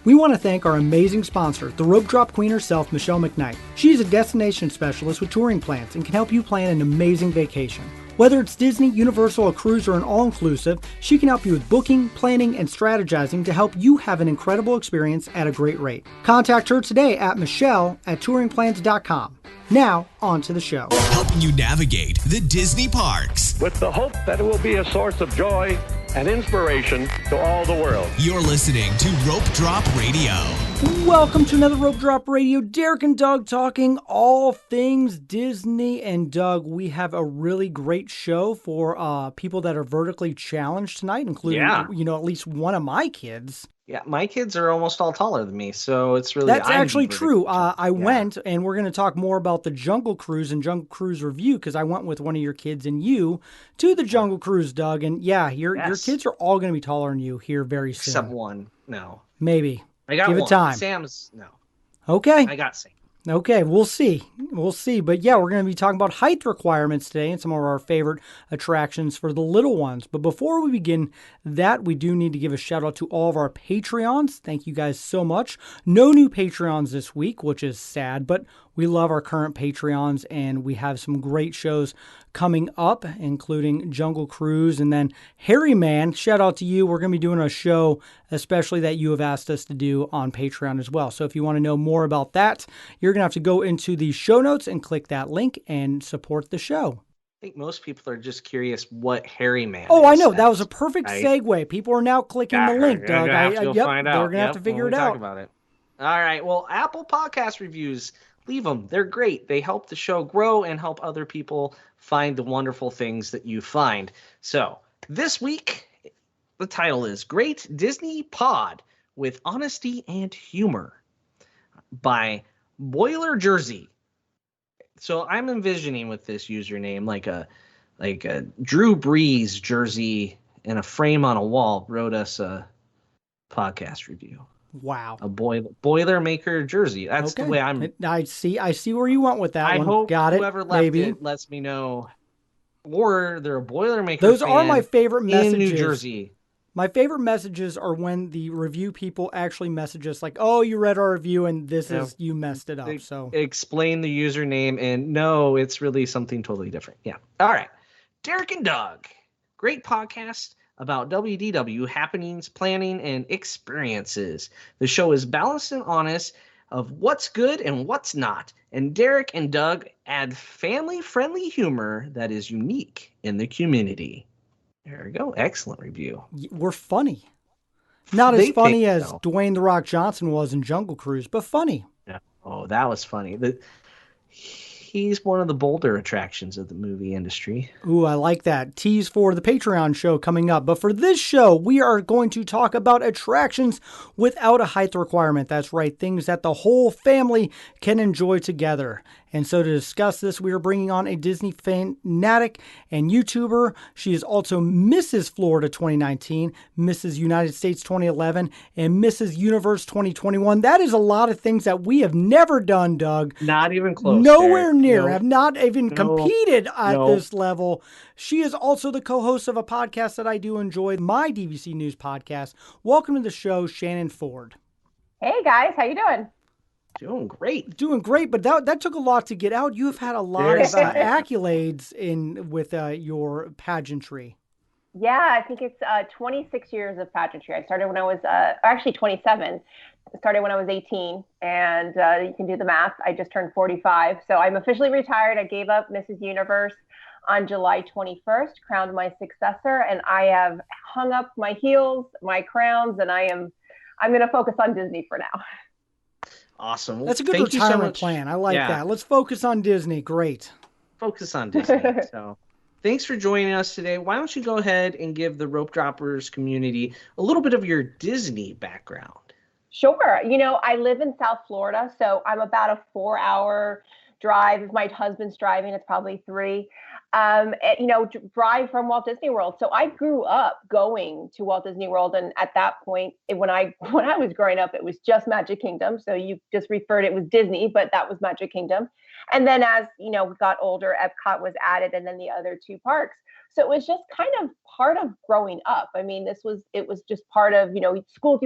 We want to thank our amazing sponsor, the rope drop queen herself, Michelle McKnight. She's a destination specialist with touring plans and can help you plan an amazing vacation. Whether it's Disney, Universal, a cruise, or an all-inclusive, she can help you with booking, planning, and strategizing to help you have an incredible experience at a great rate. Contact her today at michelle@touringplans.com. Now, on to the show. Helping you navigate the Disney parks. With the hope that it will be a source of joy and inspiration to all the world. You're listening to Rope Drop Radio. Welcome to another Rope Drop Radio. Derek and Doug talking all things Disney. And Doug, we have a really great show for people that are vertically challenged tonight, including, at least one of my kids. Yeah, my kids are almost all taller than me, so it's really... That's actually true. I went, and we're going to talk more about the Jungle Cruise and Jungle Cruise review, because I went with one of your kids and you to the Jungle Cruise, Doug. And your kids are all going to be taller than you here very soon. Except one. No. Maybe. I got Give one. it time. Sam's, no. Okay. I got Sam. Okay, we'll see. But yeah, we're going to be talking about height requirements today and some of our favorite attractions for the little ones. But before we begin that, we do need to give a shout out to all of our Patreons. Thank you guys so much. No new Patreons this week, which is sad, but we love our current Patreons, and we have some great shows coming up, including Jungle Cruise and then Harry Man. Shout out to you. We're going to be doing a show, especially that you have asked us to do on Patreon as well. So if you want to know more about that, you're going to have to go into the show notes and click that link and support the show. I think most people are just curious what Harry Man is. Oh, I know. That was a perfect segue. People are now clicking the link, Doug. They're going to have to figure it out. Talk about it. All right. Well, Apple Podcast reviews, leave them. They're great. They help the show grow and help other people find the wonderful things that you find. So this week, the title is Great Disney Pod with Honesty and Humor by Boiler Jersey. So I'm envisioning with this username like a Drew Brees jersey in a frame on a wall wrote us a podcast review. Wow. A Boilermaker jersey. That's the way I'm... I see where you went with that one. I hope Got whoever left it lets me know. Or they're a Boilermaker Those fan are my favorite messages. in New Jersey. My favorite messages are when the review people actually message us like, oh, you read our review and you messed it up. So explain the username and no, it's really something totally different. Yeah. All right. Derek and Doug. Great podcast about WDW happenings, planning, and experiences. The show is balanced and honest of what's good and what's not. And Derek and Doug add family-friendly humor that is unique in the community. There we go. Excellent review. We're funny. Not as funny as Dwayne "The Rock" Johnson was in Jungle Cruise, but funny. Yeah. Oh, that was funny. He's one of the bolder attractions of the movie industry. Ooh, I like that. Tease for the Patreon show coming up. But for this show, we are going to talk about attractions without a height requirement. That's right, things that the whole family can enjoy together. And so to discuss this, we are bringing on a Disney fanatic and YouTuber. She is also Mrs. Florida 2019, Mrs. United States 2011, and Mrs. Universe 2021. That is a lot of things that we have never done, Doug. Not even close. Nowhere near. Have not even competed at this level. She is also the co-host of a podcast that I do enjoy, My DVC News Podcast. Welcome to the show, Shannon Ford. Hey, guys. How you doing? Doing great, but that took a lot to get out. You've had a lot of accolades with your pageantry. Yeah, I think it's 26 years of pageantry. I started when I was actually 27. I started when I was 18, and you can do the math. I just turned 45, so I'm officially retired. I gave up Mrs. Universe on July 21st, crowned my successor, and I have hung up my heels, my crowns, and I'm going to focus on Disney for now. Awesome. Well, that's a good retirement plan. I like that. Let's focus on Disney. Great. Focus on Disney. So thanks for joining us today. Why don't you go ahead and give the Rope Droppers community a little bit of your Disney background? Sure. I live in South Florida, so I'm about a 4-hour drive. If my husband's driving, it's probably 3. Drive from Walt Disney World. So I grew up going to Walt Disney World, and at that point, when I was growing up, it was just Magic Kingdom. So you just referred it was Disney, but that was Magic Kingdom. And then as we got older, Epcot was added, and then the other 2 parks. So it was just kind of part of growing up. I mean, it was just part of, you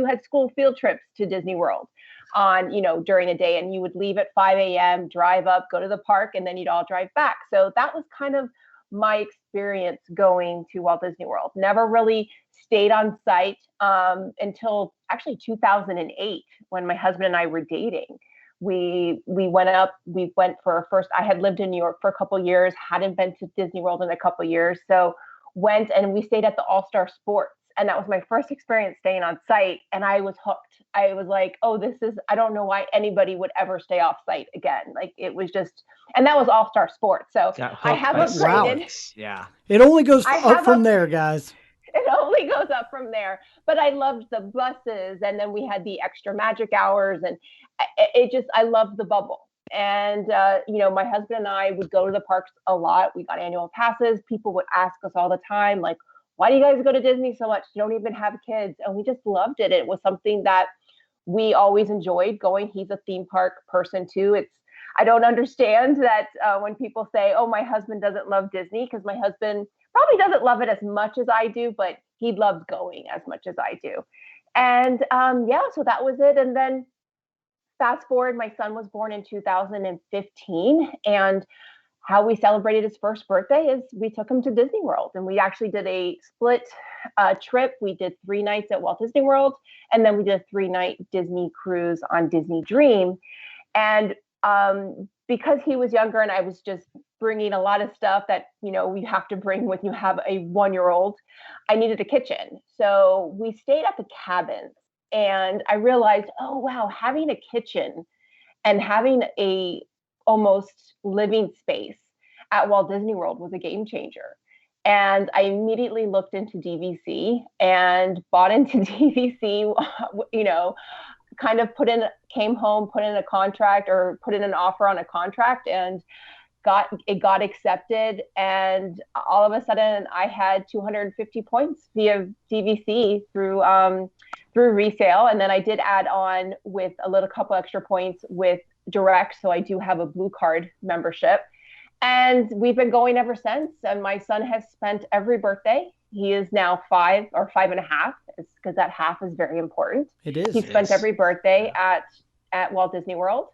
had school field trips to Disney World on, during a day, and you would leave at 5 a.m., drive up, go to the park, and then you'd all drive back. So that was kind of my experience going to Walt Disney World. Never really stayed on site until actually 2008, when my husband and I were dating. We went for our first, I had lived in New York for a couple of years, hadn't been to Disney World in a couple of years. So went, and we stayed at the All-Star Sports. And that was my first experience staying on site. And I was hooked. I was like, oh, I don't know why anybody would ever stay off site again. Like, it was just, and that was All-Star Sports. So I have upgraded. Wow. Yeah. It only goes up from there, guys. It only goes up from there. But I loved the buses. And then we had the extra magic hours. And I loved the bubble. And, my husband and I would go to the parks a lot. We got annual passes. People would ask us all the time, like, why do you guys go to Disney so much? You don't even have kids. And we just loved it. It was something that we always enjoyed going. He's a theme park person too. I don't understand that when people say, oh, my husband doesn't love Disney, because my husband probably doesn't love it as much as I do, but he loves going as much as I do. And so that was it. And then fast forward, my son was born in 2015, and how we celebrated his first birthday is we took him to Disney World, and we actually did a split trip. We did 3 nights at Walt Disney World, and then we did a 3-night Disney cruise on Disney Dream. And because he was younger and I was just bringing a lot of stuff that, you have to bring when you have a 1-year-old, I needed a kitchen. So we stayed at the cabins, and I realized, oh, wow, having a kitchen and having a almost living space at Walt Disney World was a game changer. And I immediately looked into DVC and bought into DVC, kind of came home, put in a contract, or put in an offer on a contract, and got accepted. And all of a sudden I had 250 points via DVC through resale. And then I did add on with a couple extra points with direct. So I do have a Blue Card membership, and we've been going ever since. And my son has spent every birthday. He is now 5 or 5.5, because that half is very important. It is. He spent every birthday at Walt Disney World,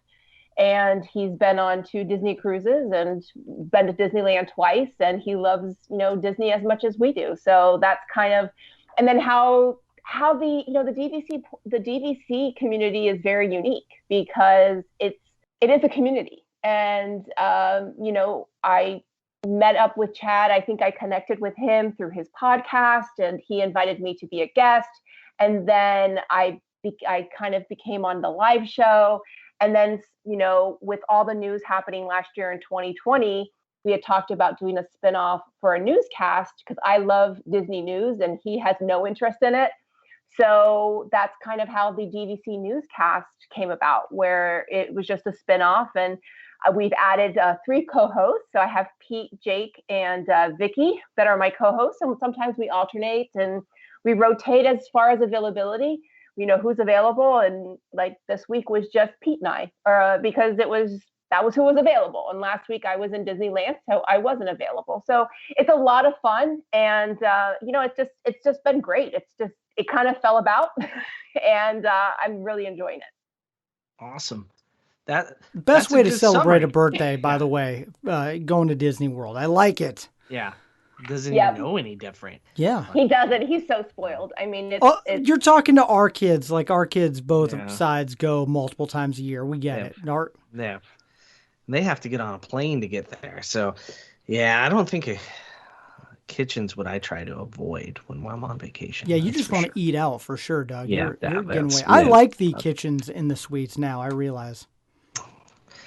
and he's been on 2 Disney cruises and been to Disneyland twice. And he loves, Disney as much as we do. So that's kind of, and then how the DVC community is very unique, because it is a community. And I met up with Chad. I think I connected with him through his podcast, and he invited me to be a guest. And then I kind of became on the live show. And then, with all the news happening last year in 2020, we had talked about doing a spinoff for a newscast, because I love Disney news and he has no interest in it. So that's kind of how the DVC newscast came about, where it was just a spinoff. And we've added 3 co-hosts. So I have Pete, Jake, and Vicky that are my co-hosts. And sometimes we alternate and we rotate as far as availability. Who's available. And like this week was just Pete and I, because that was who was available. And last week I was in Disneyland, so I wasn't available. So it's a lot of fun. And, it's just been great. It kind of fell about and I'm really enjoying it. Awesome. Best way to celebrate a birthday, by the way, going to Disney World. I like it. Yeah. Doesn't even know any different. Yeah. He doesn't. He's so spoiled. I mean, you're talking to our kids. Like, our kids, both sides go multiple times a year. We get it. Yeah. They have to get on a plane to get there. So, I don't think kitchen's what I try to avoid when I'm on vacation. Yeah, you just want to eat out for sure, Doug. Yeah, you're getting away. I like the kitchens in the suites now, I realize.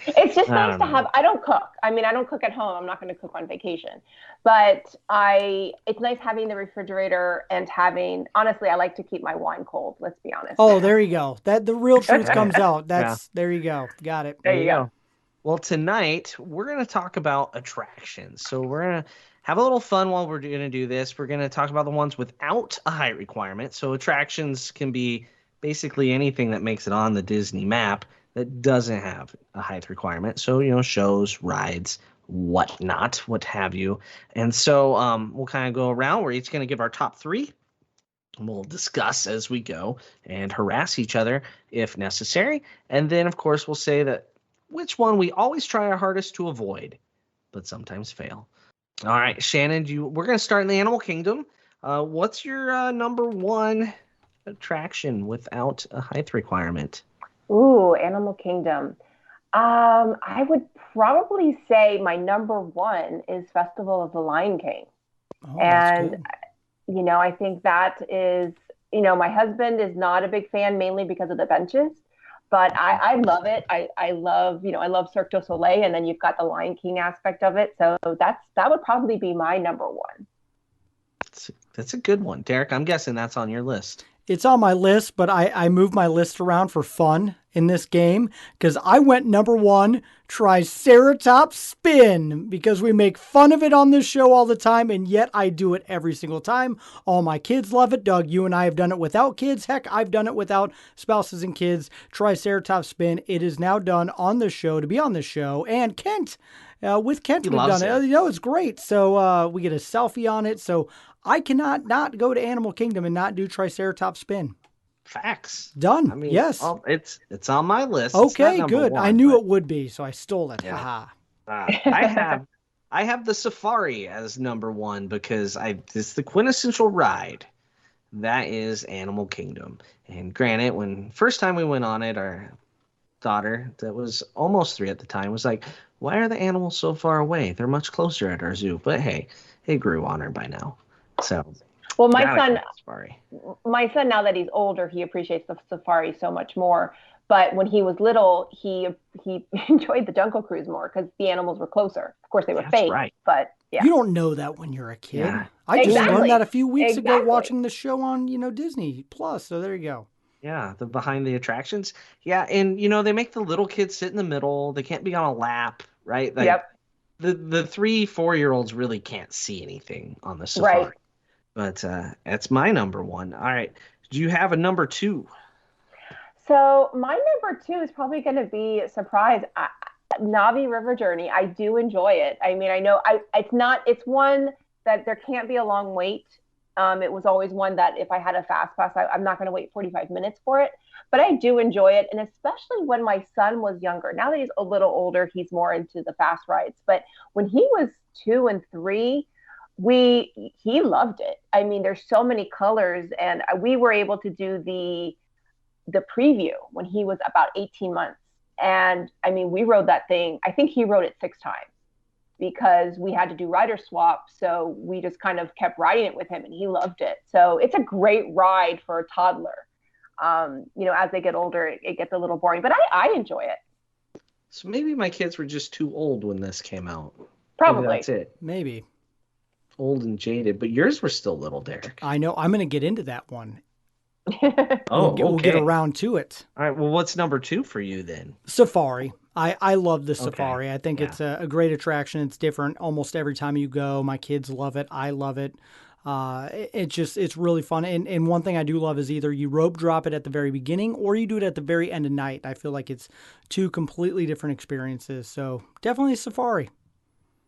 It's just nice to have. I don't cook. I mean, I don't cook at home. I'm not going to cook on vacation. But it's nice having the refrigerator and honestly, I like to keep my wine cold. Let's be honest. Oh, there you go. The real truth comes out. There you go. Got it. There you go. Well, tonight we're going to talk about attractions. So we're going to have a little fun while we're going to do this. We're going to talk about the ones without a height requirement. So attractions can be basically anything that makes it on the Disney map that doesn't have a height requirement. So, shows, rides, whatnot, what have you. And so we'll kind of go around. We're each going to give our top 3. We'll discuss as we go and harass each other if necessary. And then, of course, we'll say that which one we always try our hardest to avoid, but sometimes fail. All right, Shannon, we're going to start in the animal kingdom. What's your number 1 attraction without a height requirement? Ooh, Animal Kingdom. I would probably say my number 1 is Festival of the Lion King. Oh, And that's good. I think that is, my husband is not a big fan mainly because of the benches, but I love it. I love Cirque du Soleil, and then you've got the Lion King aspect of it. So that would probably be my number 1. That's a good one. Derek, I'm guessing that's on your list. It's on my list, but I moved my list around for fun in this game because I went number 1, Triceratops spin, because we make fun of it on this show all the time, and yet I do it every single time. All my kids love it. Doug, you and I have done it without kids. Heck, I've done it without spouses and kids. Triceratops spin. It is now done on the show to be on the show, and Kent. With Kent, we've done it. It's great. So we get a selfie on it. So I cannot not go to Animal Kingdom and not do Triceratops spin. Facts. Done. I mean, yes. It's on my list. Okay, good. 1, I knew it would be, so I stole it. Yeah. Haha. I have the Safari as number 1 because it's the quintessential ride. That is Animal Kingdom. And granted, when first time we went on it, our daughter, that was almost 3 at the time, was like, "Why are the animals so far away? They're much closer at our zoo." But hey, it grew on her by now. So, well, my son, now that he's older, he appreciates the safari so much more. But when he was little, he enjoyed the Jungle Cruise more because the animals were closer. Of course, they were fake, right. But yeah. You don't know that when you're a kid. Yeah. I just learned that a few weeks ago watching the show on, Disney Plus. So there you go. Yeah, the behind the attractions. Yeah, and they make the little kids sit in the middle. They can't be on a lap, right? Like, yep. The 3-4-year-olds really can't see anything on the safari. Right. But that's my number 1. All right. Do you have a number 2? So my number 2 is probably going to be a surprise. Navi River Journey. I do enjoy it. I mean, I know it's one that there can't be a long wait. It was always one that if I had a fast pass, I'm not going to wait 45 minutes for it. But I do enjoy it. And especially when my son was younger. Now that he's a little older, he's more into the fast rides. But when he was 2 and 3, he loved it. I mean, there's so many colors. And we were able to do the preview when he was about 18 months. And I mean, we rode that thing. I think he rode it 6 times because we had to do rider swap. So we just kind of kept riding it with him and he loved it. So it's a great ride for a toddler. As they get older, it gets a little boring, but I enjoy it. So maybe my kids were just too old when this came out. Probably. Maybe that's it. Maybe. Old and jaded, but yours were still little, Derek. I know. I'm going to get into that one. We'll get around to it. All right. Well, what's number 2 for you then? Safari. I love the Safari. I think it's a great attraction. It's different almost every time you go. My kids love it. I love it. It's really fun. And one thing I do love is either you rope drop it at the very beginning or you do it at the very end of night. I feel like it's 2 completely different experiences. So definitely Safari.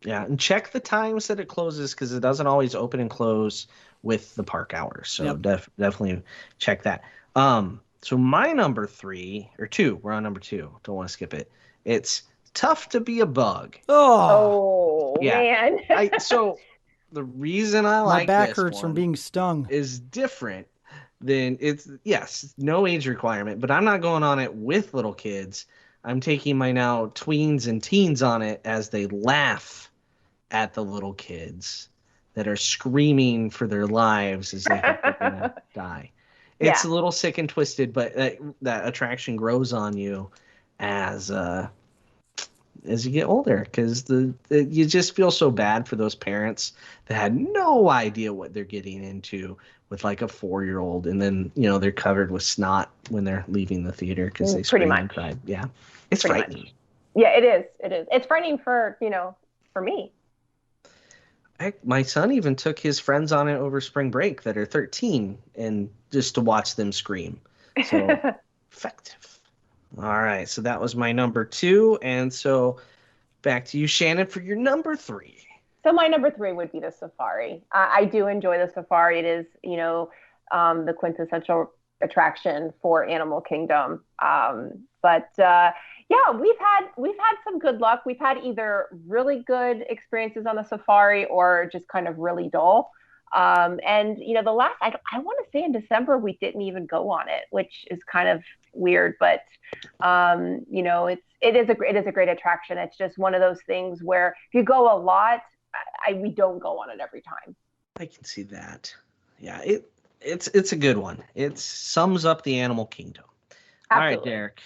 Yeah, and check the times that it closes because it doesn't always open and close with the park hours. So definitely check that. So my number 3 or 2, we're on number 2. Don't want to skip it. It's Tough to Be a Bug. Oh man. So the reason I my like back this hurts from being stung is different than no age requirement, but I'm not going on it with little kids. I'm taking my now tweens and teens on it as they laugh at the little kids that are screaming for their lives as they think they're gonna die. It's a little sick and twisted, but that attraction grows on you as you get older because you just feel so bad for those parents that had no idea what they're getting into with like a 4-year-old, and then they're covered with snot when they're leaving the theater because they screamed and cried. Yeah, it's frightening. Yeah, it is. It's frightening for me. My son even took his friends on it over spring break that are 13 and just to watch them scream. So effective. All right, so that was my number 2, and so back to you, Shannon, for your number 3. So my number 3 would be the safari. I do enjoy the safari. It is, the quintessential attraction for Animal Kingdom. Yeah, we've had some good luck. We've had either really good experiences on the safari or just kind of really dull. The last, I want to say in December, we didn't even go on it, which is kind of weird, but it is a great attraction. It's just one of those things where if you go a lot, we don't go on it every time. I can see that. Yeah, it's a good one. It sums up the Animal Kingdom. Absolutely. All right, Derek.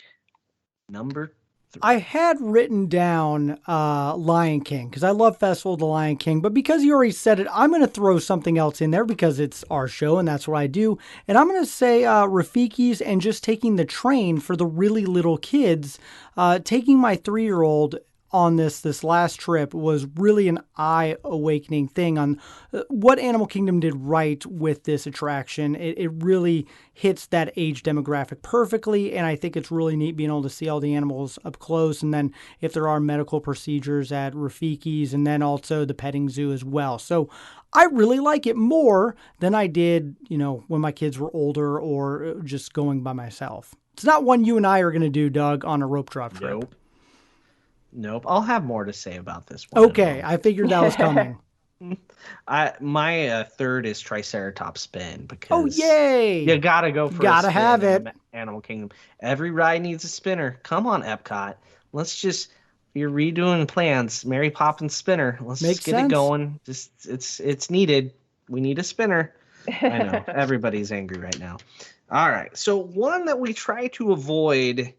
Number 3. I had written down Lion King because I love Festival of the Lion King, but because you already said it, I'm going to throw something else in there because it's our show and that's what I do. And I'm going to say Rafiki's and just taking the train for the really little kids. Taking my 3-year-old on this last trip was really an eye-awakening thing on what Animal Kingdom did right with this attraction. It really hits that age demographic perfectly, and I think it's really neat being able to see all the animals up close, and then if there are medical procedures at Rafiki's, and then also the petting zoo as well. So I really like it more than I did, when my kids were older or just going by myself. It's not one you and I are going to do, Doug, on a rope drop trip. Nope. I'll have more to say about this one. Okay, I figured that was coming. My 3rd is Triceratops Spin because yay! You gotta go for gotta a spin have it. Animal Kingdom. Every ride needs a spinner. Come on, Epcot. You're redoing plans. Mary Poppins spinner. Let's Makes just get sense. it going. It's needed. We need a spinner. I know everybody's angry right now. All right, so one that we try to avoid.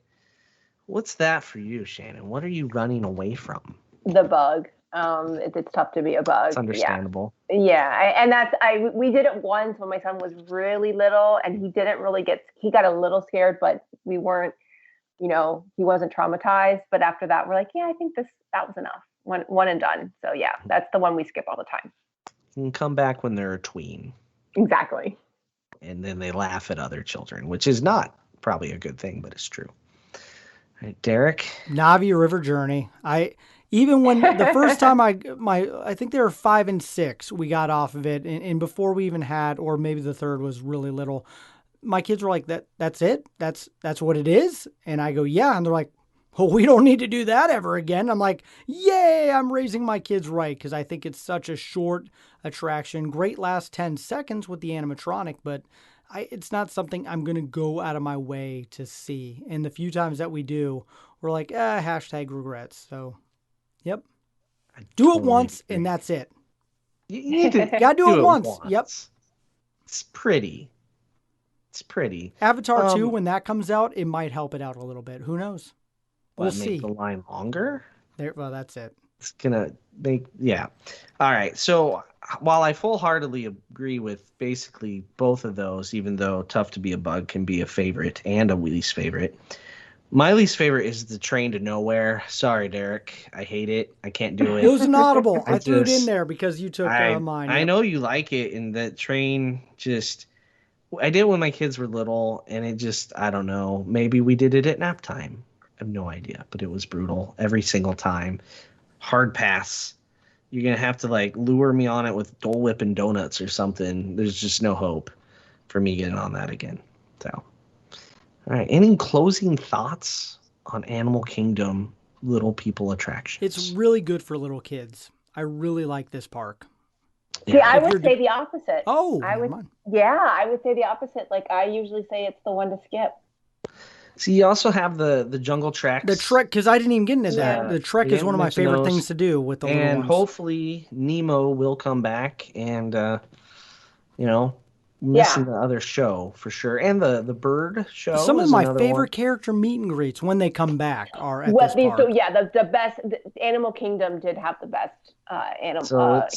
What's that for you, Shannon? What are you running away from? The bug. It's tough to be a bug. It's understandable. We did it once when my son was really little, and he got a little scared, but we weren't, he wasn't traumatized. But after that, we're like, yeah, I think that was enough. One and done. So yeah, that's the one we skip all the time. You can come back when they're a tween. Exactly. And then they laugh at other children, which is not probably a good thing, but it's true. All right, Derek. Navi River Journey. Even when the first time I think they were 5 and 6, we got off of it, and before we even had, or maybe the 3rd was really little, my kids were like, that's it? That's what it is? And I go, yeah. And they're like, well, we don't need to do that ever again. I'm like, yay, I'm raising my kids right, because I think it's such a short attraction. Great last 10 seconds with the animatronic, but it's not something I'm going to go out of my way to see. And the few times that we do, we're like, hashtag regrets. So, yep. Do it once, and that's it. You need to gotta do it once. Yep. It's pretty. Avatar 2, when that comes out, it might help it out a little bit. Who knows? We'll see. Make the line longer? Well, that's it. It's going to make, yeah. All right. So while I full-heartedly agree with basically both of those, even though Tough to Be a Bug can be a favorite and a least favorite, my least favorite is the Train to Nowhere. Sorry, Derek. I hate it. I can't do it. It was an audible. I threw it in there because you took mine. I know you like it, and that train just... I did it when my kids were little, and it just, I don't know. Maybe we did it at nap time. I have no idea, but it was brutal every single time. Hard pass. You're going to have to, lure me on it with Dole Whip and donuts or something. There's just no hope for me getting on that again. So, all right. Any closing thoughts on Animal Kingdom Little People attractions? It's really good for little kids. I really like this park. Yeah. See, I would say the opposite. Oh, I would say the opposite. I usually say it's the one to skip. See, you also have the Jungle Treks. The Trek, because I didn't even get into that. The Trek is one of my favorite things to do with the little ones. And hopefully Nemo will come back and, missing the other show for sure. And the bird show. Some of my favorite character meet and greets when they come back are at this park. So, the best, Animal Kingdom did have the best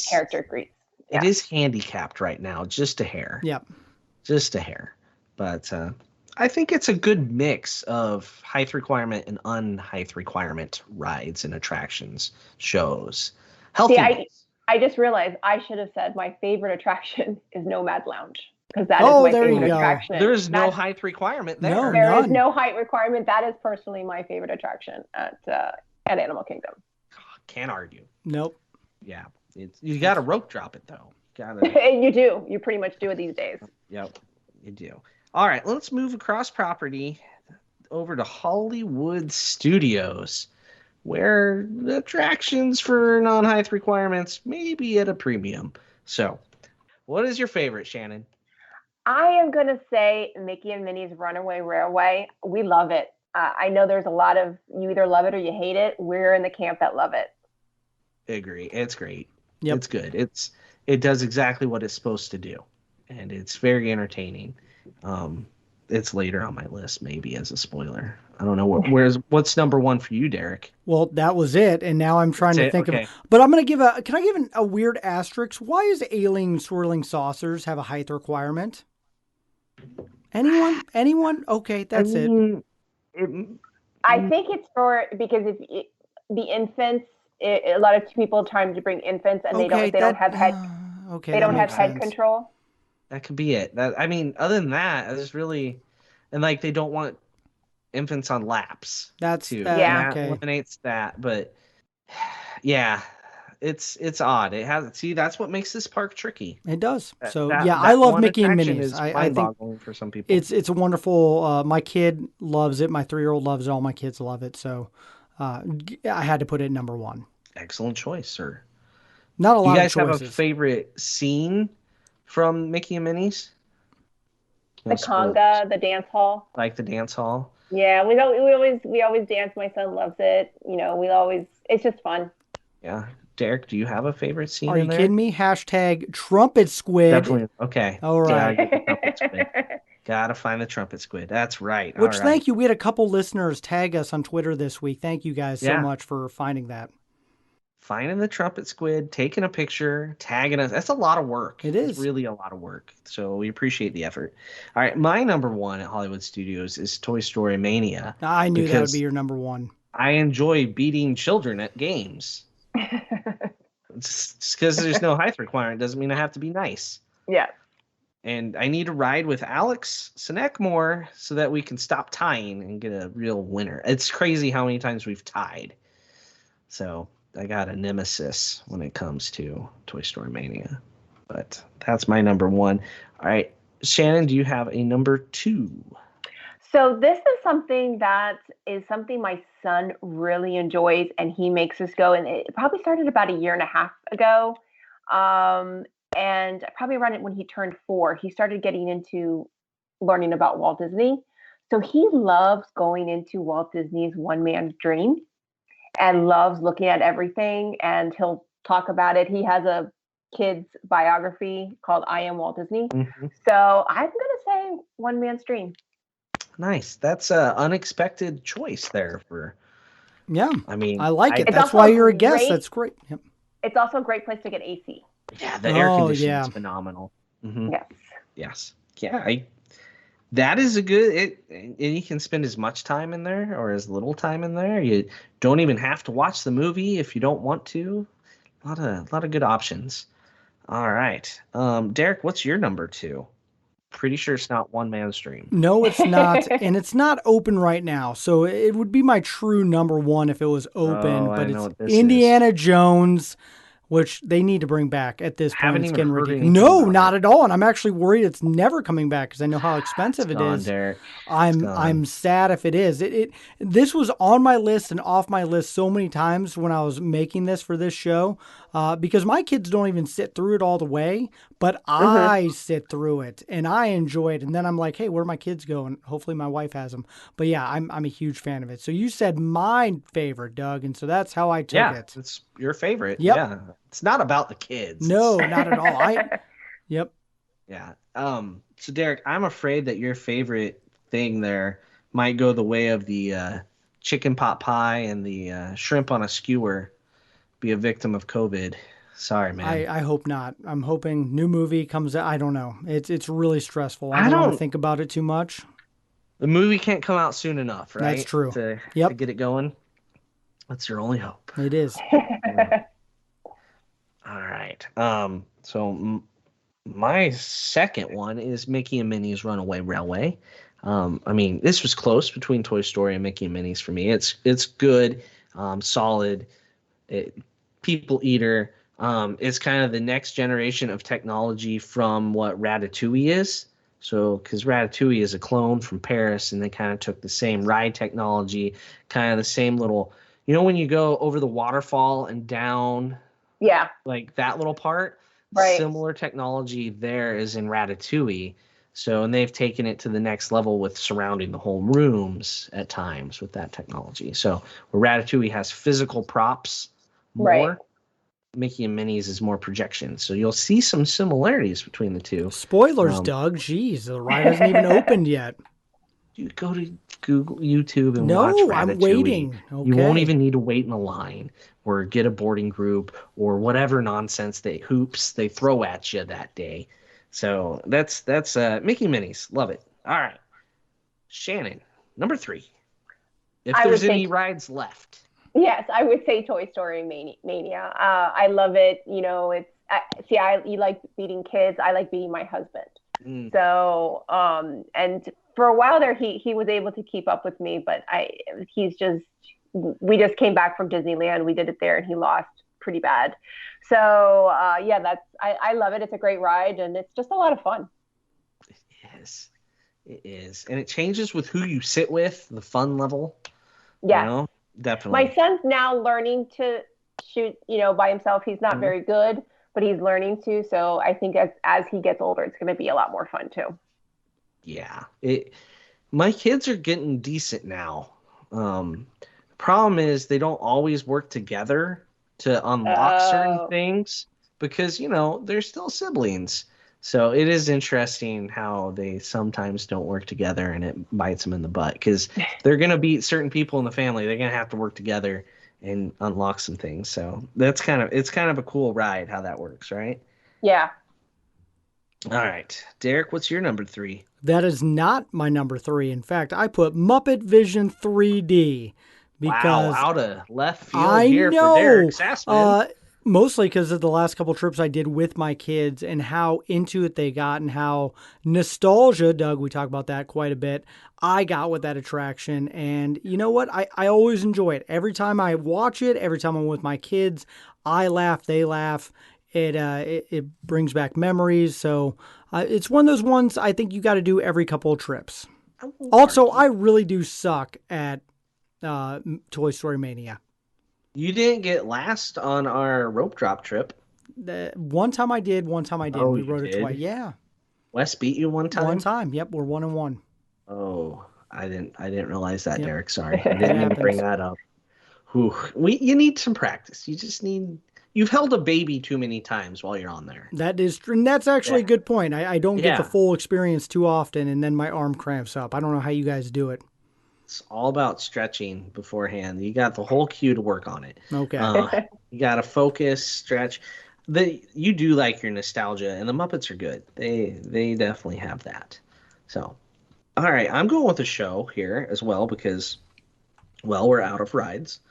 character greets. Yeah. It is handicapped right now, just a hair. Yep. Just a hair. But I think it's a good mix of height requirement and un-height requirement rides and attractions, shows. Healthy. See, I just realized I should have said my favorite attraction is Nomad Lounge. Because that is my favorite attraction. There's no height requirement there. No, there is no height requirement. That is personally my favorite attraction at Animal Kingdom. Can't argue. Nope. Yeah, you got to rope drop it though. You do. You pretty much do it these days. Yep, you do. All right, let's move across property over to Hollywood Studios, where the attractions for non-height requirements may be at a premium. So, what is your favorite, Shannon? I am going to say Mickey and Minnie's Runaway Railway. We love it. I know there's a lot of, you either love it or you hate it. We're in the camp that love it. I agree. It's great. Yep. It's good. It does exactly what it's supposed to do, and it's very entertaining. It's later on my list, maybe as a spoiler. I don't know what's number one for you, Derek. Well, that was it, and now I'm trying to think of. But I'm going to Can I give a weird asterisk? Why is alien swirling saucers have a height requirement? Anyone? Okay, that's it. I think it's because the infants. A lot of people trying to bring infants, and they don't have head. They don't have head control. That could be it. Other than that, it's really, and like they don't want infants on laps. That's too. That eliminates that. But yeah, it's odd. It has that's what makes this park tricky. It does. So I love Mickey and Minnie's. I think for some people, it's a wonderful. My kid loves it. My 3-year-old loves it. All my kids love it. So I had to put it number one. Excellent choice, sir. Not a lot of choices. You guys have a favorite scene from Mickey and Minnie's? The conga, the dance hall. Like the dance hall? Yeah, we always dance. My son loves it. It's just fun. Yeah. Derek, do you have a favorite scene? Are you kidding me? # trumpet squid. Definitely. Okay. All right. Gotta find the trumpet squid. That's right. Thank you. We had a couple listeners tag us on Twitter this week. Thank you guys so much for finding that. Finding the trumpet squid, taking a picture, tagging us. That's a lot of work. It's really a lot of work. So we appreciate the effort. All right. My number one at Hollywood Studios is Toy Story Mania. I knew that would be your number one. I enjoy beating children at games. Just because there's no height requirement doesn't mean I have to be nice. Yeah. And I need to ride with Alex Sinek more so that we can stop tying and get a real winner. It's crazy how many times we've tied. So I got a nemesis when it comes to Toy Story Mania. But that's my number one. All right. Shannon, do you have a number two? So this is something my son really enjoys, and he makes us go. And it probably started about a year and a half ago. And probably around it when he turned 4, he started getting into learning about Walt Disney. So he loves going into Walt Disney's One Man's Dream and loves looking at everything. And he'll talk about it. He has a kid's biography called I Am Walt Disney. Mm-hmm. So I'm going to say One Man's Dream. Nice. That's an unexpected choice there for. Yeah. I like it. That's why you're a guest. That's great. Yep. It's also a great place to get AC. Yeah, the air conditioning is phenomenal. Mm-hmm. Yes. Yeah, that is a good. You can spend as much time in there or as little time in there. You don't even have to watch the movie if you don't want to. A lot of good options. All right, Derek, what's your number two? Pretty sure it's not One Man's Dream. No, it's not, and it's not open right now. So it would be my true number one if it was open. But it's Indiana Jones, which they need to bring back at this point. It's getting ridiculous. No, not at all. And I'm actually worried it's never coming back because I know how expensive it is. Derek. I'm sad if it is. This was on my list and off my list so many times when I was making this for this show because my kids don't even sit through it all the way, but I sit through it and I enjoy it. And then I'm like, hey, where do my kids go? And hopefully my wife has them. But yeah, I'm a huge fan of it. So you said my favorite, Doug, and so that's how I took it. Yeah, it's your favorite. Yep. Yeah. It's not about the kids. No, not at all. Yep. Yeah. So Derek, I'm afraid that your favorite thing there might go the way of the chicken pot pie and the shrimp on a skewer, be a victim of COVID. Sorry, man. I hope not. I'm hoping new movie comes out. I don't know. It's really stressful. I don't want to think about it too much. The movie can't come out soon enough, right? That's true. To get it going. That's your only hope. It is. All right. So my second one is Mickey and Minnie's Runaway Railway. This was close between Toy Story and Mickey and Minnie's for me. It's good, solid. People Eater is kind of the next generation of technology from what Ratatouille is. So, because Ratatouille is a clone from Paris, and they kind of took the same ride technology, kind of the same little, when you go over the waterfall and down, Yeah. like that little part, Right. similar technology there is in Ratatouille. So, and they've taken it to the next level with surrounding the whole rooms at times with that technology. So, where Ratatouille has physical props more, Right. Mickey and Minnie's is more projection. So you'll see some similarities between the two. Spoilers, Doug. Jeez, the ride hasn't even opened yet. You go to Google, YouTube, and watch No, Ratatouille. I'm waiting. Okay. You won't even need to wait in a line or get a boarding group or whatever nonsense they throw at you that day. So that's Mickey and Minnie's. Love it. All right. Shannon, number 3. If there's any rides left. Yes, I would say Toy Story Mania. I love it. You like beating kids. I like beating my husband. So, and for a while there, he was able to keep up with me, but we just came back from Disneyland. We did it there, and he lost pretty bad. So, I love it. It's a great ride, and it's just a lot of fun. It is, and it changes with who you sit with, the fun level. Yeah. Definitely. My son's now learning to shoot, by himself. He's not very good, but he's learning to. So I think as he gets older, it's going to be a lot more fun too. Yeah. My kids are getting decent now. Problem is they don't always work together to unlock certain things because, they're still siblings. So it is interesting how they sometimes don't work together, and it bites them in the butt because they're going to beat certain people in the family. They're going to have to work together and unlock some things. So it's kind of a cool ride how that works, right? Yeah. All right. Derek, what's your number 3? That is not my number 3. In fact, I put Muppet Vision 3D because out of left field here for Derek Sassman. Mostly because of the last couple trips I did with my kids and how into it they got and how nostalgia, Doug, we talk about that quite a bit, I got with that attraction. And you know what? I always enjoy it. Every time I watch it, every time I'm with my kids, I laugh, they laugh. It brings back memories. So it's one of those ones I think you got to do every couple of trips. Also, I really do suck at Toy Story Mania. You didn't get last on our rope drop trip. One time I did. Oh, we rode it twice. Yeah. Wes beat you one time? One time. Yep, we're 1-1. Oh, I didn't realize that, Derek. Sorry. I didn't even bring that up. You need some practice. You've held a baby too many times while you're on there. That is true. And that's actually a good point. I don't get the full experience too often, and then my arm cramps up. I don't know how you guys do it. It's all about stretching beforehand. You got the whole queue to work on it. Okay. You got to focus, stretch. You do like your nostalgia, and the Muppets are good. They definitely have that. So, all right, I'm going with a show here as well because, we're out of rides.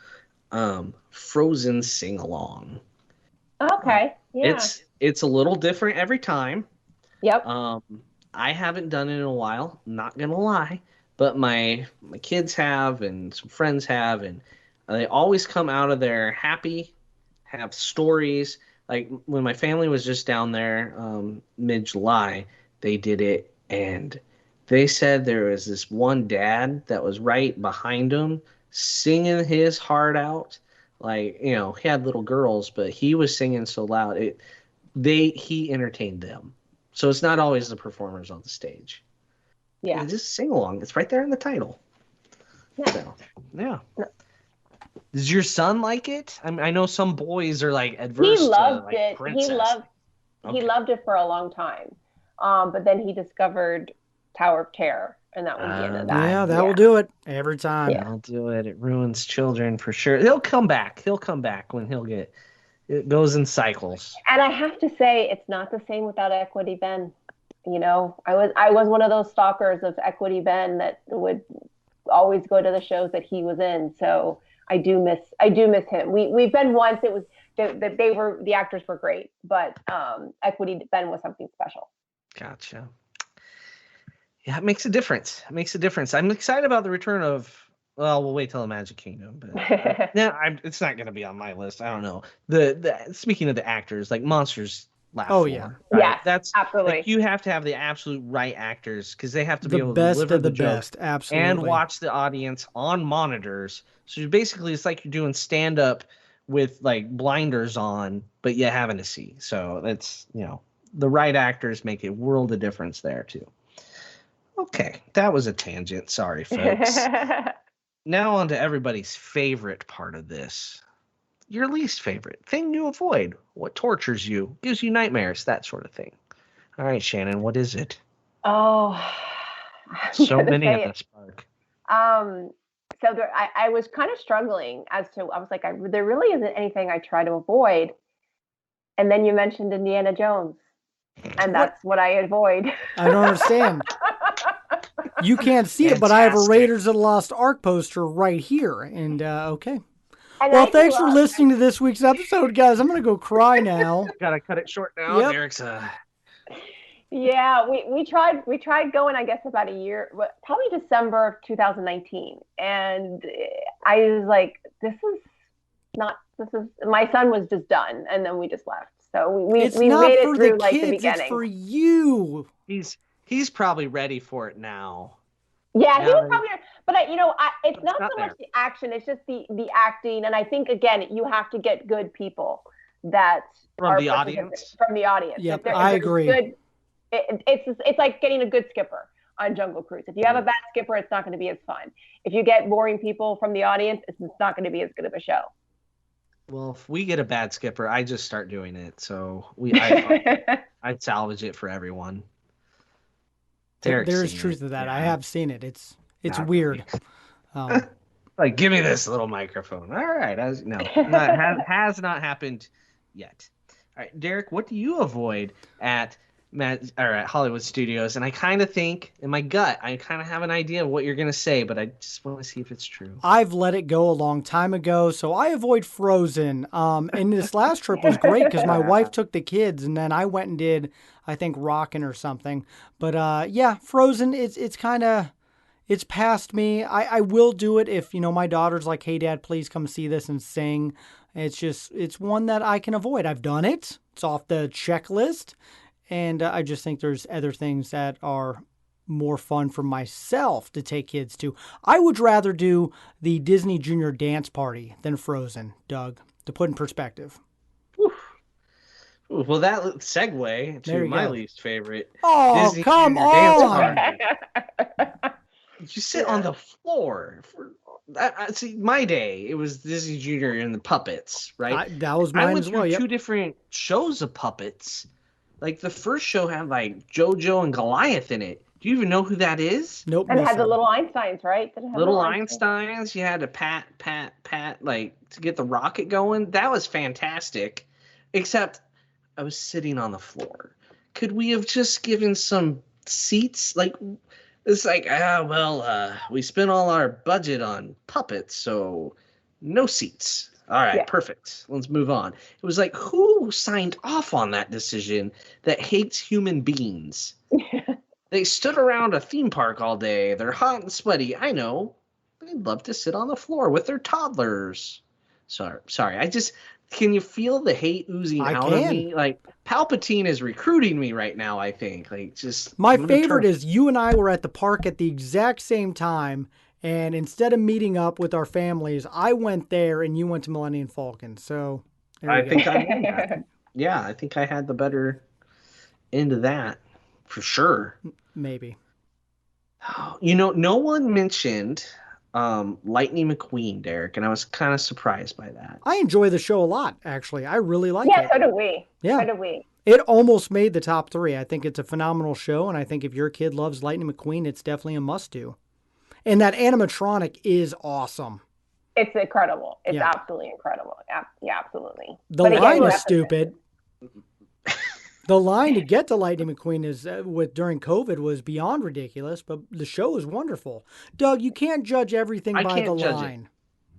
Frozen Sing Along. Okay. Yeah. It's a little different every time. Yep. I haven't done it in a while. Not gonna lie. But my kids have and some friends have, and they always come out of there happy, have stories. Like when my family was just down there mid-July, they did it, and they said there was this one dad that was right behind them singing his heart out. Like, he had little girls, but he was singing so loud. He entertained them. So it's not always the performers on the stage. Yeah. Just sing along. It's right there in the title. Yeah. So, yeah. Does your son like it? I know some boys are like adverse. He loved to, it. Princess. He loved it for a long time. But then he discovered Tower of Terror, and that was the end of that. Yeah, that will do it every time. Yeah. That'll do it. It ruins children for sure. He'll come back. When it goes in cycles. And I have to say, it's not the same without Equity Ben. I was one of those stalkers of Equity Ben that would always go to the shows that he was in. So I do miss him. We've been once. It was the actors were great, but Equity Ben was something special. Gotcha. Yeah, it makes a difference. I'm excited about the return of Well, we'll wait till the Magic Kingdom. But no, it's not going to be on my list. I don't know. Speaking of the actors, like Monsters Laugh Oh, More, yeah. right? Yes, That's absolutely. like you have to have the absolute right actors because they have to be The able to best deliver of the joke best. Absolutely. and watch the audience on monitors. So basically, it's like you're doing stand up with like blinders on, but you having to see. So that's the right actors make a world of difference there too. Okay, that was a tangent. Sorry, folks. Now on to everybody's favorite part of this. Your least favorite. Thing you avoid. What tortures you, gives you nightmares, that sort of thing. All right, Shannon, what is it? Oh, So many in this park. So I was kind of struggling I was like, there really isn't anything I try to avoid. And then you mentioned Indiana Jones, and that's what I avoid. I don't understand. You can't see it, but I have a Raiders of the Lost Ark poster right here. And okay. And well, thanks for listening to this week's episode, guys. I'm going to go cry now. Gotta cut it short now. Yep. Derek's Yeah, we tried going, I guess, about a year, probably December of 2019, and I was like, my son was just done, and then we just left. So we made it through like the beginning. It's for you. He's probably ready for it now. Yeah, he was probably, but it's not so much the action; it's just the acting, and I think again, you have to get good people that from the audience. From the audience. Yep, I agree. Good, it's like getting a good skipper on Jungle Cruise. If you have a bad skipper, it's not going to be as fun. If you get boring people from the audience, it's not going to be as good of a show. Well, if we get a bad skipper, I just start doing it. So I'd salvage it for everyone. There's truth to that. Yeah. I have seen it. It's weird. Like, give me this little microphone. All right. Has not happened yet. All right, Derek, what do you avoid at Hollywood Studios? And I kind of think, in my gut, I kind of have an idea of what you're going to say, but I just want to see if it's true. I've let it go a long time ago, so I avoid Frozen. And this last trip was great because my wife took the kids, and then I went and did, I think, Rockin' or something. But yeah, Frozen, it's kind of, it's past me. I will do it if, my daughter's like, hey, Dad, please come see this and sing. It's one that I can avoid. I've done it. It's off the checklist. And I just think there's other things that are more fun for myself to take kids to. I would rather do the Disney Junior Dance Party than Frozen, Doug, to put in perspective. Ooh, well, that segue to my least favorite. Oh, Disney come Junior on! Dance Party. You sit on the floor. See, my day, it was Disney Junior and the puppets, right? That was mine as well. I went through two different shows of puppets. Like, the first show had, like, JoJo and Goliath in it. Do you even know who that is? Nope. And it had the little Einsteins, right? Little Einsteins. You had to pat, like, to get the rocket going. That was fantastic. Except I was sitting on the floor. Could we have just given some seats? Like, it's like, we spent all our budget on puppets, so no seats. All right, Perfect. Let's move on. It was like, who signed off on that decision that hates human beings? They stood around a theme park all day. They're hot and sweaty. I know. They'd love to sit on the floor with their toddlers. Sorry. Can you feel the hate oozing out of me? Like, Palpatine is recruiting me right now, I think. Like, just my favorite is you and I were at the park at the exact same time. And instead of meeting up with our families, I went there and you went to Millennium Falcon. So I think I won that. Yeah, I think I had the better end of that for sure. Maybe. No one mentioned Lightning McQueen, Derek, and I was kind of surprised by that. I enjoy the show a lot, actually. I really like it. Yeah, so do we. Yeah. So do we. It almost made the top 3. I think it's a phenomenal show, and I think if your kid loves Lightning McQueen, it's definitely a must-do. And that animatronic is awesome. It's incredible. It's absolutely incredible. Yeah, absolutely. The line is stupid. The line to get to Lightning McQueen is during COVID was beyond ridiculous, but the show is wonderful. Doug, you can't judge everything by the line.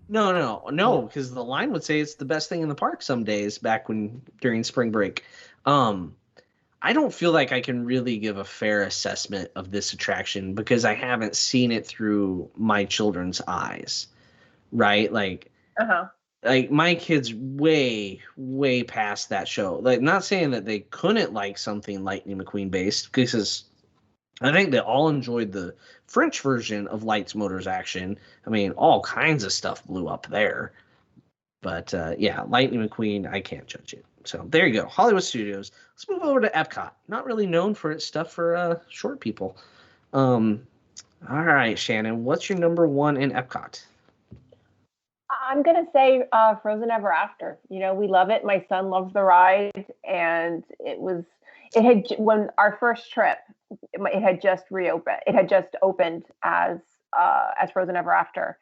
No, because the line would say it's the best thing in the park some days during spring break. I I don't feel like I can really give a fair assessment of this attraction because I haven't seen it through my children's eyes, right? Uh-huh. Like my kids way past that show. Like, not saying that they couldn't like something Lightning McQueen based, because I think they all enjoyed the French version of Lights, Motors, Action. I mean, all kinds of stuff blew up there. But yeah, Lightning McQueen, I can't judge it. So there you go, Hollywood Studios. Let's move over to Epcot. Not really known for its stuff for short people. All right, Shannon, what's your number one in Epcot? I'm going to say Frozen Ever After. You know, we love it. My son loves the ride. And when our first trip, it had just reopened. It had just opened as Frozen Ever After.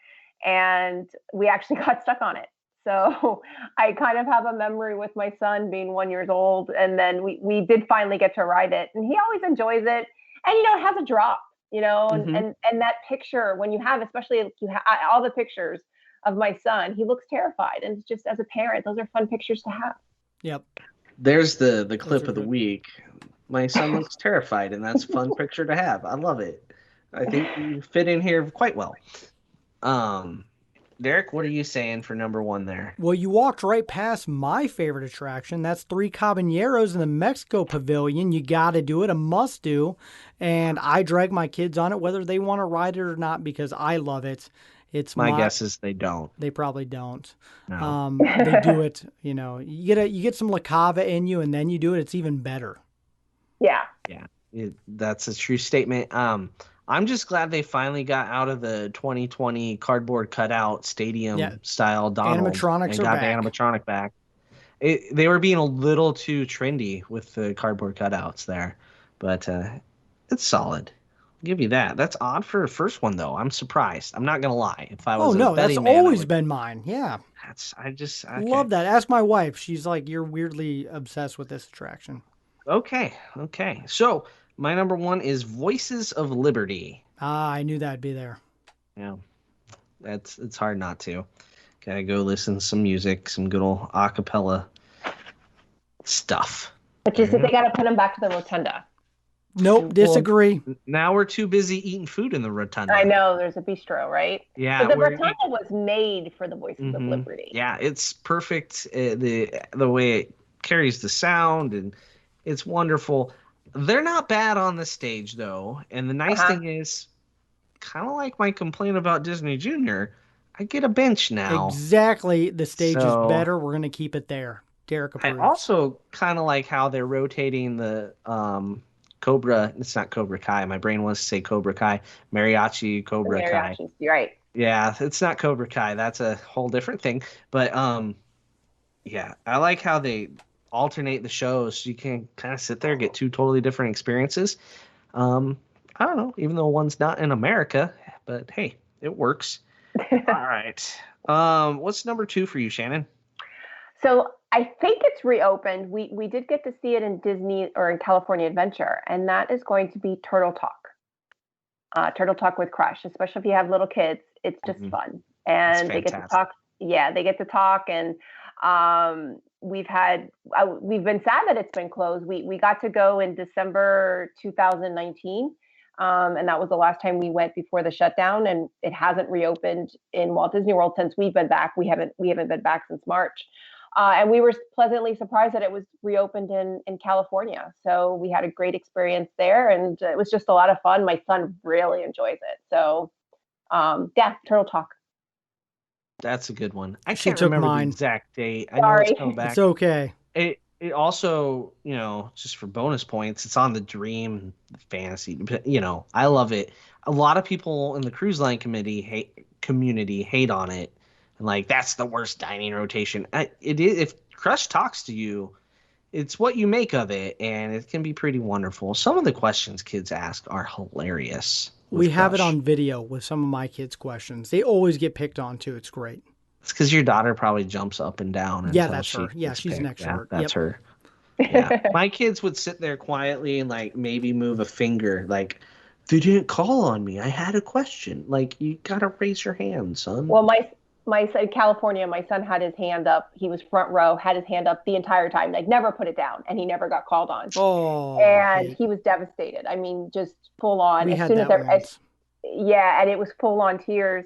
And we actually got stuck on it. So I kind of have a memory with my son being 1 year old. And then we did finally get to ride it. And he always enjoys it. And, you know, it has a drop, you know, and that picture, when you have, especially if you have all the pictures of my son, he looks terrified. And it's just, as a parent, those are fun pictures to have. Yep. There's the clip of the week. My son looks terrified, and that's a fun picture to have. I love it. I think you fit in here quite well. Derek, what are you saying for number one there? Well, you walked right past my favorite attraction. That's Three Caballeros in the Mexico Pavilion. You got to do it, a must do. And I drag my kids on it, whether they want to ride it or not, because I love it. It's my guess is they don't. They probably don't. No. They do it, you know. You get some La Cava in you, and then you do it. It's even better. Yeah. Yeah, that's a true statement. I'm just glad they finally got out of the 2020 cardboard cutout stadium style Donald animatronics and got the animatronic back. They were being a little too trendy with the cardboard cutouts there, but it's solid. Give you that. That's odd for a first one, though. I'm surprised. I'm not gonna lie. If I was that's always been mine. Yeah. I love that. Ask my wife. She's like, you're weirdly obsessed with this attraction. Okay. So my number one is Voices of Liberty. I knew that'd be there. Yeah, it's hard not to. Gotta go listen to some music, some good old acapella stuff. But you said they gotta put them back to the rotunda. Nope, disagree. Well, now we're too busy eating food in the rotunda. I know, there's a bistro, right? Yeah. But the rotunda was made for the Voices of Liberty. Yeah, it's perfect. The way it carries the sound, and it's wonderful. They're not bad on the stage, though. And the nice thing is, kind of like my complaint about Disney Junior, I get a bench now. Exactly. The stage is better. We're going to keep it there. Derek approves. I also kind of like how they're rotating the Cobra. It's not Cobra Kai. My brain wants to say Cobra Kai. Mariachi Cobra Kai. You're right. Yeah, it's not Cobra Kai. That's a whole different thing. But yeah, I like how they alternate the shows so you can kind of sit there and get two totally different experiences. I don't know, even though one's not in America, but hey, it works. All right. What's number two for you, Shannon? So I think it's reopened. We did get to see it in Disney or in California Adventure, and that is going to be Turtle Talk. Turtle Talk with Crush, especially if you have little kids. It's just fun. And they get to talk. Yeah, they get to talk. And we've been sad that it's been closed. We got to go in December 2019. And that was the last time we went before the shutdown, and it hasn't reopened in Walt Disney World since we've been back. We haven't been back since March. And we were pleasantly surprised that it was reopened in California. So we had a great experience there, and it was just a lot of fun. My son really enjoys it. So yeah, Turtle Talk. That's a good one. I can't remember the exact date. I Sorry. know it's coming back. It's okay. It also, just for bonus points, it's on the Dream Fantasy. I love it. A lot of people in the cruise line community hate on it, and like that's the worst dining rotation. It is. If Crush talks to you, it's what you make of it, and it can be pretty wonderful. Some of the questions kids ask are hilarious. We have it on video with some of my kids' questions. They always get picked on too. It's great. It's because your daughter probably jumps up and down. Yeah, that's her. Yeah, she's an extrovert. Yeah, that's her. Yeah. My kids would sit there quietly and like maybe move a finger. Like, they didn't call on me. I had a question. Like, you gotta raise your hand, son. Well, my son, California, my son had his hand up. He was front row, had his hand up the entire time, like never put it down, and he never got called on. Oh, And he was devastated. I mean, just full on. we As had soon that as, once. yeah, and it was full on tears.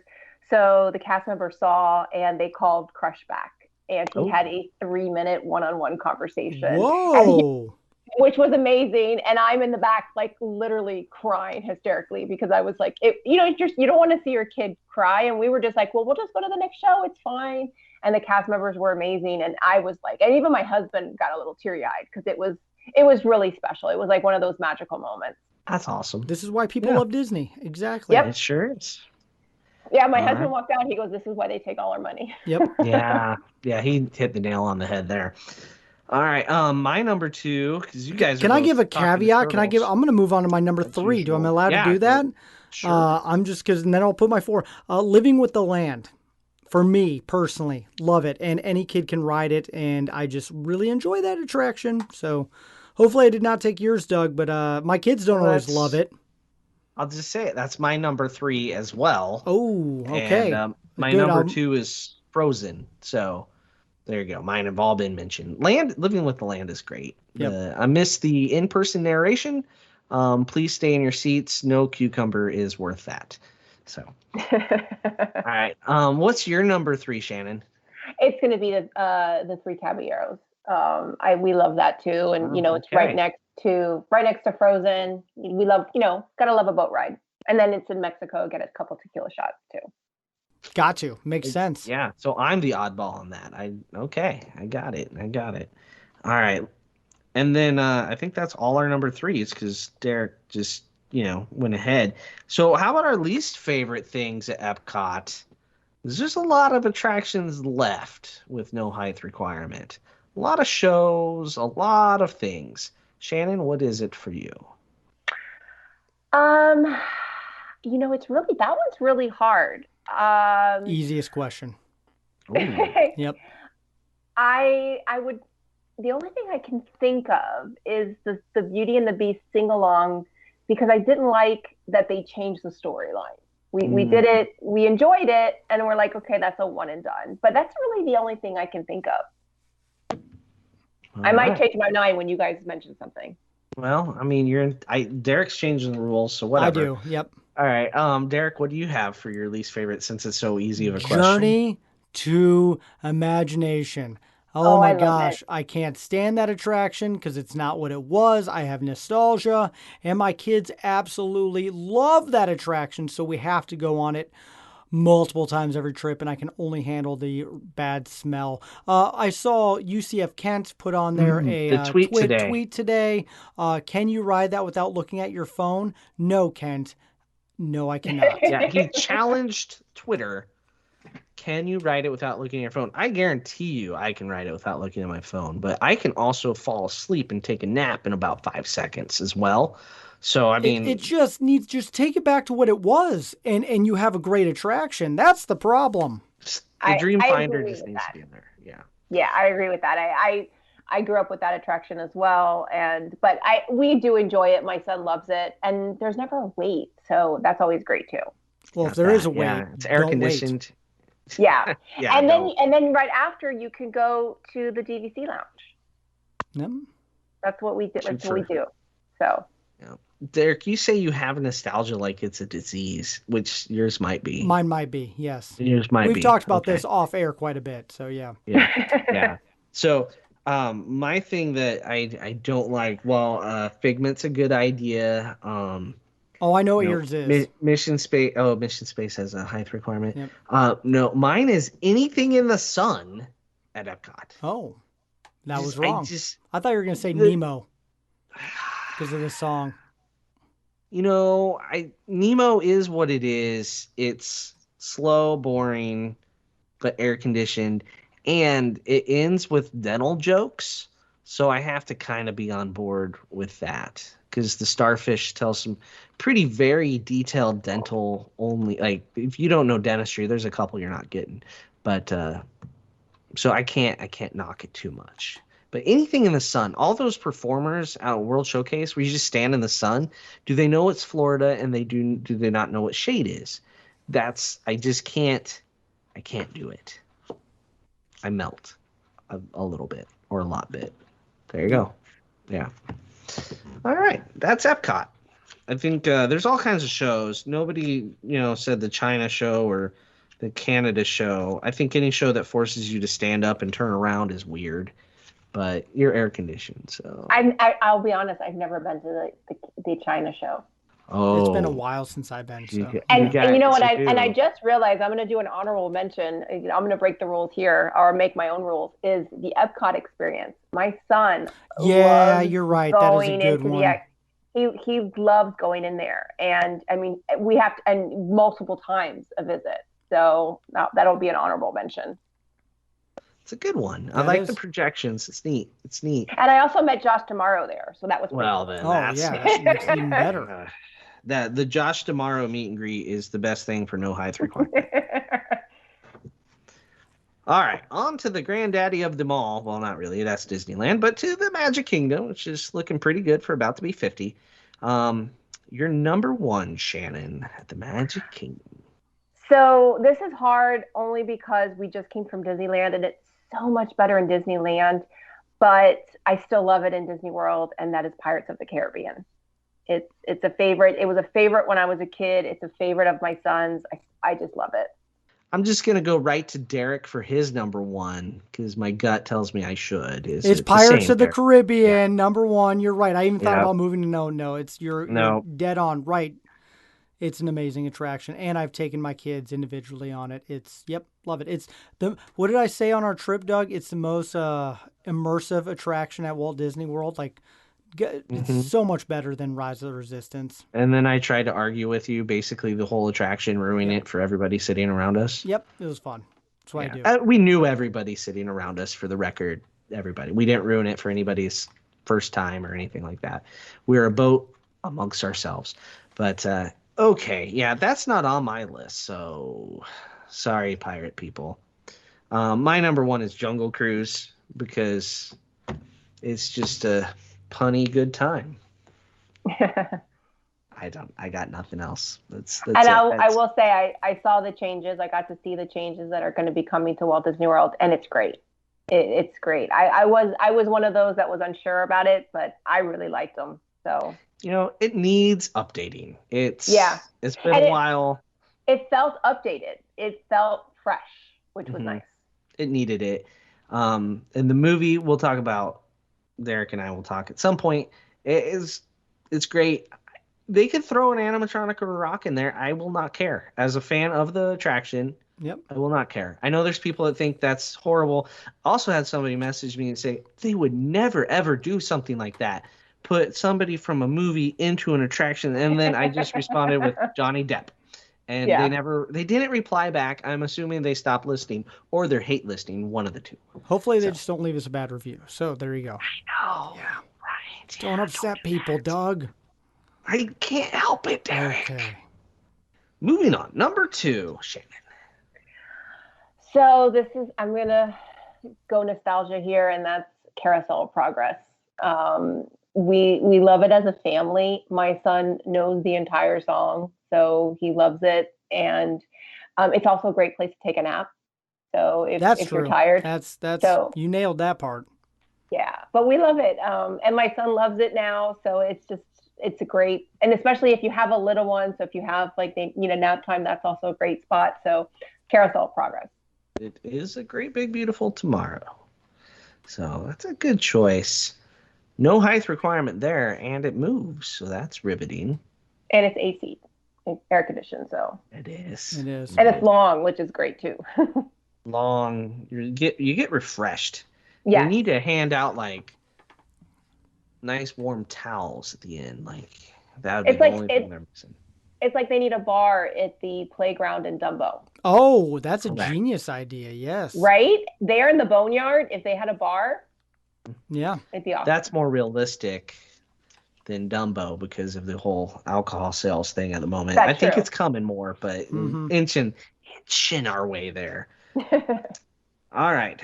So the cast member saw, and they called Crush back, and he had a 3-minute one-on-one conversation. Whoa. Which was amazing. And I'm in the back, like literally crying hysterically because I was like, you don't want to see your kid cry. And we were just like, well, we'll just go to the next show. It's fine. And the cast members were amazing. And I was like, and even my husband got a little teary eyed because it was really special. It was like one of those magical moments. That's awesome. This is why people love Disney. Exactly. Yep. It sure is. Yeah, my husband walked out. He goes, "This is why they take all our money." Yep. Yeah, he hit the nail on the head there. All right, my number 2, because you guys. Can are I both give a talking caveat? I'm going to move on to my number That's 3. usual. Do I allowed to do that? Sure. I'm just because then I'll put my 4. Living with the Land. For me personally, love it, and any kid can ride it, and I just really enjoy that attraction. So, hopefully, I did not take yours, Doug. But my kids don't always love it. I'll just say it. That's my number 3 as well. Oh, okay. And my Good, number 2 is Frozen. So there you go. Mine have all been mentioned. Living with the Land is great. Yep. I miss the in-person narration. Please stay in your seats. No cucumber is worth that. So, all right. What's your number 3, Shannon? It's going to be the Three Caballeros. We love that too, and it's right next to Frozen. We love, gotta love a boat ride, and then it's in Mexico. Get a couple tequila shots too. Got to. Makes sense. Yeah. So I'm the oddball on that. I got it. All right. And then I think that's all our number 3s because Derek just went ahead. So how about our least favorite things at Epcot? There's just a lot of attractions left with no height requirement. A lot of shows, a lot of things. Shannon, what is it for you? It's really, that one's really hard. Easiest question. Yep. I would, the only thing I can think of is the Beauty and the Beast sing along, because I didn't like that they changed the storyline. We did it, we enjoyed it, and we're like, okay, that's a one and done. But that's really the only thing I can think of. I might change my mind when you guys mention something. Well, I mean, Derek's changing the rules, so whatever. I do. Yep. All right, Derek, what do you have for your least favorite since it's so easy of a question? Journey to Imagination. Oh my gosh, I can't stand that attraction because it's not what it was. I have nostalgia, and my kids absolutely love that attraction, so we have to go on it multiple times every trip, and I can only handle the bad smell. I saw UCF Kent put on there a tweet today. Can you ride that without looking at your phone? No, Kent. No, I cannot. Yeah, he challenged Twitter. Can you ride it without looking at your phone? I guarantee you I can ride it without looking at my phone, but I can also fall asleep and take a nap in about 5 seconds as well. So, I mean... It just needs... Just take it back to what it was, and you have a great attraction. That's the problem. The Dreamfinder just needs to be in there. Yeah. Yeah, I agree with that. I grew up with that attraction as well, but we do enjoy it. My son loves it, and there's never a wait, so that's always great too. Well, if there is a wait, it's air conditioned. Yeah. And then right after you can go to the DVC lounge. Yep. That's what we did. That's what we do. So. Yeah. Derek, you say you have nostalgia like it's a disease, which yours might be. Mine might be, yes. Yours might be. We've talked about this off air quite a bit, so yeah. Yeah. So, my thing that I don't like, Figment's a good idea. I know what yours is. Mission Space. Oh, Mission Space has a height requirement. Yep. No, mine is anything in the sun at Epcot. Oh, that was wrong. I thought you were going to say Nemo because of the song. Nemo is what it is. It's slow, boring, but air conditioned, and it ends with dental jokes. So I have to kind of be on board with that because the starfish tell some very detailed dental only. Like if you don't know dentistry, there's a couple you're not getting, but so I can't knock it too much. But anything in the sun, all those performers out at World Showcase where you just stand in the sun, do they know it's Florida and do they not know what shade is? I I can't do it. I melt a little bit or a lot bit. There you go. Yeah. All right. That's Epcot. I think there's all kinds of shows. Nobody, said the China show or the Canada show. I think any show that forces you to stand up and turn around is weird, but you're air conditioned, so. I'll be honest. I've never been to the China show. Oh, it's been a while since I've been. So. And you know what? I just realized I'm going to do an honorable mention. I'm going to break the rules here, or make my own rules. Is the Epcot experience? My son. Yeah, you're right. That is a good one. He loves going in there, and I mean we have to, and multiple times a visit. So that'll be an honorable mention. It's a good one. I like the projections. It's neat. And I also met Josh Tomorrow there, so that was well. cool. Then that makes it even better. The Josh Tomorrow meet and greet is the best thing for no height requirement. All right, on to the granddaddy of them all. Well, not really. That's Disneyland, but to the Magic Kingdom, which is looking pretty good for about to be 50. Your number one, Shannon, at the Magic Kingdom. So this is hard only because we just came from Disneyland, and it's so much better in Disneyland, but I still love it in Disney World, and that is Pirates of the Caribbean. It's a favorite. It was a favorite when I was a kid. It's a favorite of my son's. I just love it. I'm just going to go right to Derek for his number one because my gut tells me I should. It's Pirates of the Caribbean, number one. You're right. I even thought about moving to no. You're dead on right. It's an amazing attraction, and I've taken my kids individually on it. Love it. It's what did I say on our trip, Doug? It's the most immersive attraction at Walt Disney World. It's so much better than Rise of the Resistance. And then I tried to argue with you, basically the whole attraction, ruining it for everybody sitting around us. Yep, it was fun. That's what I do. We knew everybody sitting around us, for the record, everybody. We didn't ruin it for anybody's first time or anything like that. We were a boat amongst ourselves. But, okay, yeah, that's not on my list, so sorry, pirate people. My number one is Jungle Cruise because it's just a punny good time. I got nothing else. That's and I will say I saw the changes. I got to see the changes that are going to be coming to Walt Disney World, and it's great. It's great. I was one of those that was unsure about it, but I really liked them. So it needs updating. It's been a while. It felt updated. It felt fresh, which was nice. It needed it. And the movie we'll talk about. Derek and I will talk at some point. It's great. They could throw an animatronic or a rock in there. I will not care. As a fan of the attraction, I will not care. I know there's people that think that's horrible. Also had somebody message me and say they would never, ever do something like that. Put somebody from a movie into an attraction. And then I just responded with Johnny Depp. And they didn't reply back. I'm assuming they stopped listening or they're hate listing, one of the two. Hopefully they just don't leave us a bad review. So there you go. I know. Yeah. Right. Don't upset people, Doug. I can't help it, Derek. Okay. Moving on. Number 2, Shannon. So I'm going to go nostalgia here, and that's Carousel of Progress. We love it as a family. My son knows the entire song, so he loves it. And it's also a great place to take a nap. So if you're tired. That's you nailed that part. Yeah, but we love it. And my son loves it now. So it's a great, and especially if you have a little one. So if you have nap time, that's also a great spot. So Carousel of Progress. It is a great, big, beautiful tomorrow. So that's a good choice. No height requirement there, and it moves. So that's riveting. And it's AC, air conditioned. So it is. It is. And it's long, which is great too. Long. You get refreshed. Yeah. You need to hand out nice warm towels at the end. That would be the only thing they're missing. It's like they need a bar at the playground in Dumbo. Oh, that's a genius idea. Yes. Right? There in the boneyard, if they had a bar. Yeah. It'd be awesome. That's more realistic than Dumbo because of the whole alcohol sales thing at the moment. I think it's coming more, but inching our way there. All right.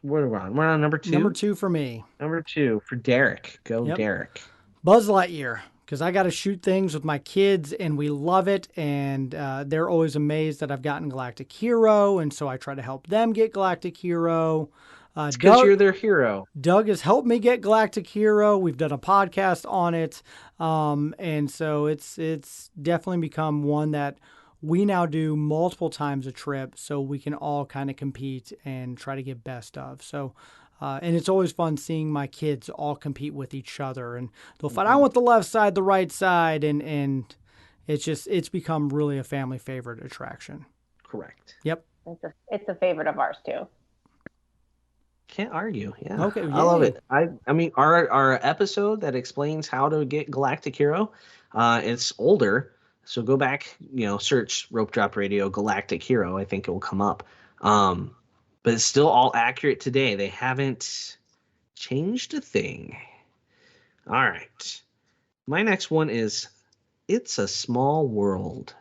Where are we on? We're on number 2. Number 2 for me. Number 2 for Derek. Go, Derek. Buzz Lightyear. because I got to shoot things with my kids, and we love it, and they're always amazed that I've gotten Galactic Hero, and so I try to help them get Galactic Hero. It's because you're their hero. Doug has helped me get Galactic Hero. We've done a podcast on it, and so it's definitely become one that we now do multiple times a trip, so we can all kind of compete and try to get best of. So. And it's always fun seeing my kids all compete with each other, and they'll fight. I want the left side, the right side, and it's become really a family favorite attraction. Correct. Yep. It's a favorite of ours too. Can't argue. Yeah. Okay. I love it. I mean, our episode that explains how to get Galactic Hero, it's older, so go back, search Rope Drop Radio Galactic Hero. I think it will come up. But it's still all accurate today. They haven't changed a thing. All right. My next one is It's a Small World.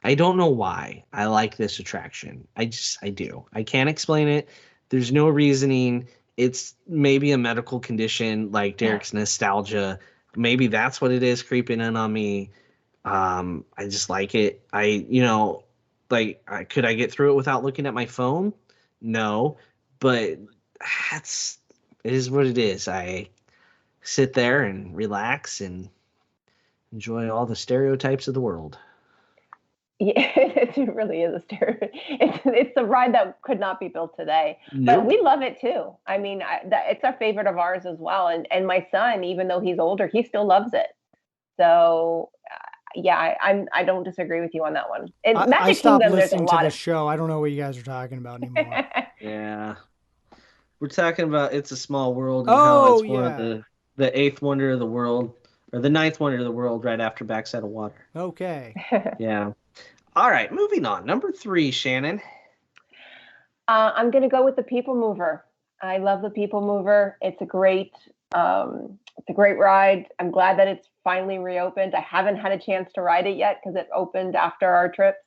I don't know why I like this attraction. I do. I can't explain it. There's no reasoning. It's maybe a medical condition like Derek's nostalgia. Maybe that's what it is creeping in on me. I just like it. Could I get through it without looking at my phone? No, but it is what it is. I sit there and relax and enjoy all the stereotypes of the world. Yeah, it really is a stereotype. It's a ride that could not be built today, but we love it too. I mean, it's our favorite of ours as well. And my son, even though he's older, he still loves it. So. Yeah, I don't disagree with you on that one. And I stopped listening to the show. I don't know what you guys are talking about anymore. Yeah. We're talking about It's a Small World and how it's one of the eighth wonder of the world, or the ninth wonder of the world, right after Backside of Water. Okay. Yeah. All right, moving on. Number 3, Shannon. I'm going to go with the People Mover. I love the People Mover. It's a great ride. I'm glad that it's finally reopened. I haven't had a chance to ride it yet because it opened after our trips.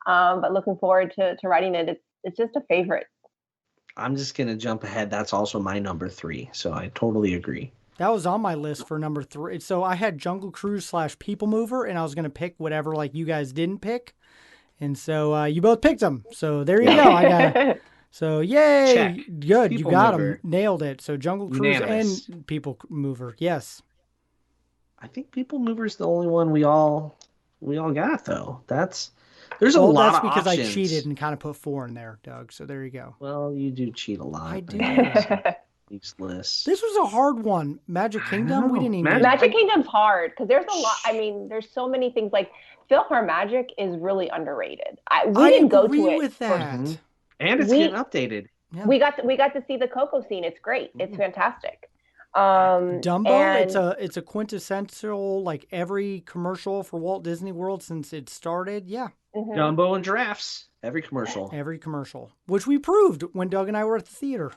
But looking forward to riding it. It's just a favorite. I'm just going to jump ahead. That's also my number 3. So I totally agree. That was on my list for number 3. So I had Jungle Cruise / People Mover, and I was going to pick whatever like you guys didn't pick. And so you both picked them. So there you go. So yay. Check. Good. People you got Mover. them. Nailed it. So Jungle Cruise Unanimous. and People Mover. Yes. I think People Mover's the only one we all got though. There's a lot that's of because options. I cheated and kind of put 4 in there, Doug. So there you go. Well, you do cheat a lot. I do. These lists. This was a hard one. Magic Kingdom. We didn't even. Magic Kingdom's hard because there's a lot. I mean, there's so many things. Like PhilharMagic is really underrated. We didn't go to it. With that. Mm-hmm. And it's getting updated. Yeah. We got to see the Coco scene. It's great. It's fantastic. Dumbo, it's a quintessential, like every commercial for Walt Disney World since it started. Yeah. Mm-hmm. Dumbo and giraffes. Every commercial, which we proved when Doug and I were at the theater.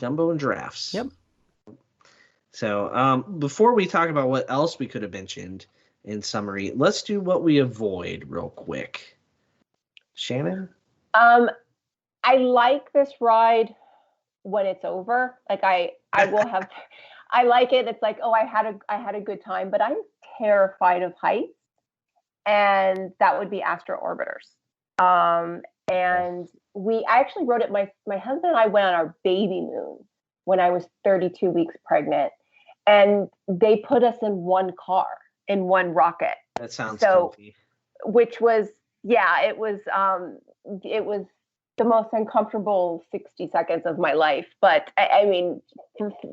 Dumbo and giraffes. Yep. So before we talk about what else we could have mentioned in summary, let's do what we avoid real quick. Shannon? I like this ride when it's over. Like I will have, I like it. It's like, oh, I had a good time, but I'm terrified of heights, and that would be Astro Orbiters. And I actually rode it. My husband and I went on our baby moon when I was 32 weeks pregnant, and they put us in one car, in one rocket. That sounds comfy. Which was, it was the most uncomfortable 60 seconds of my life. But I mean,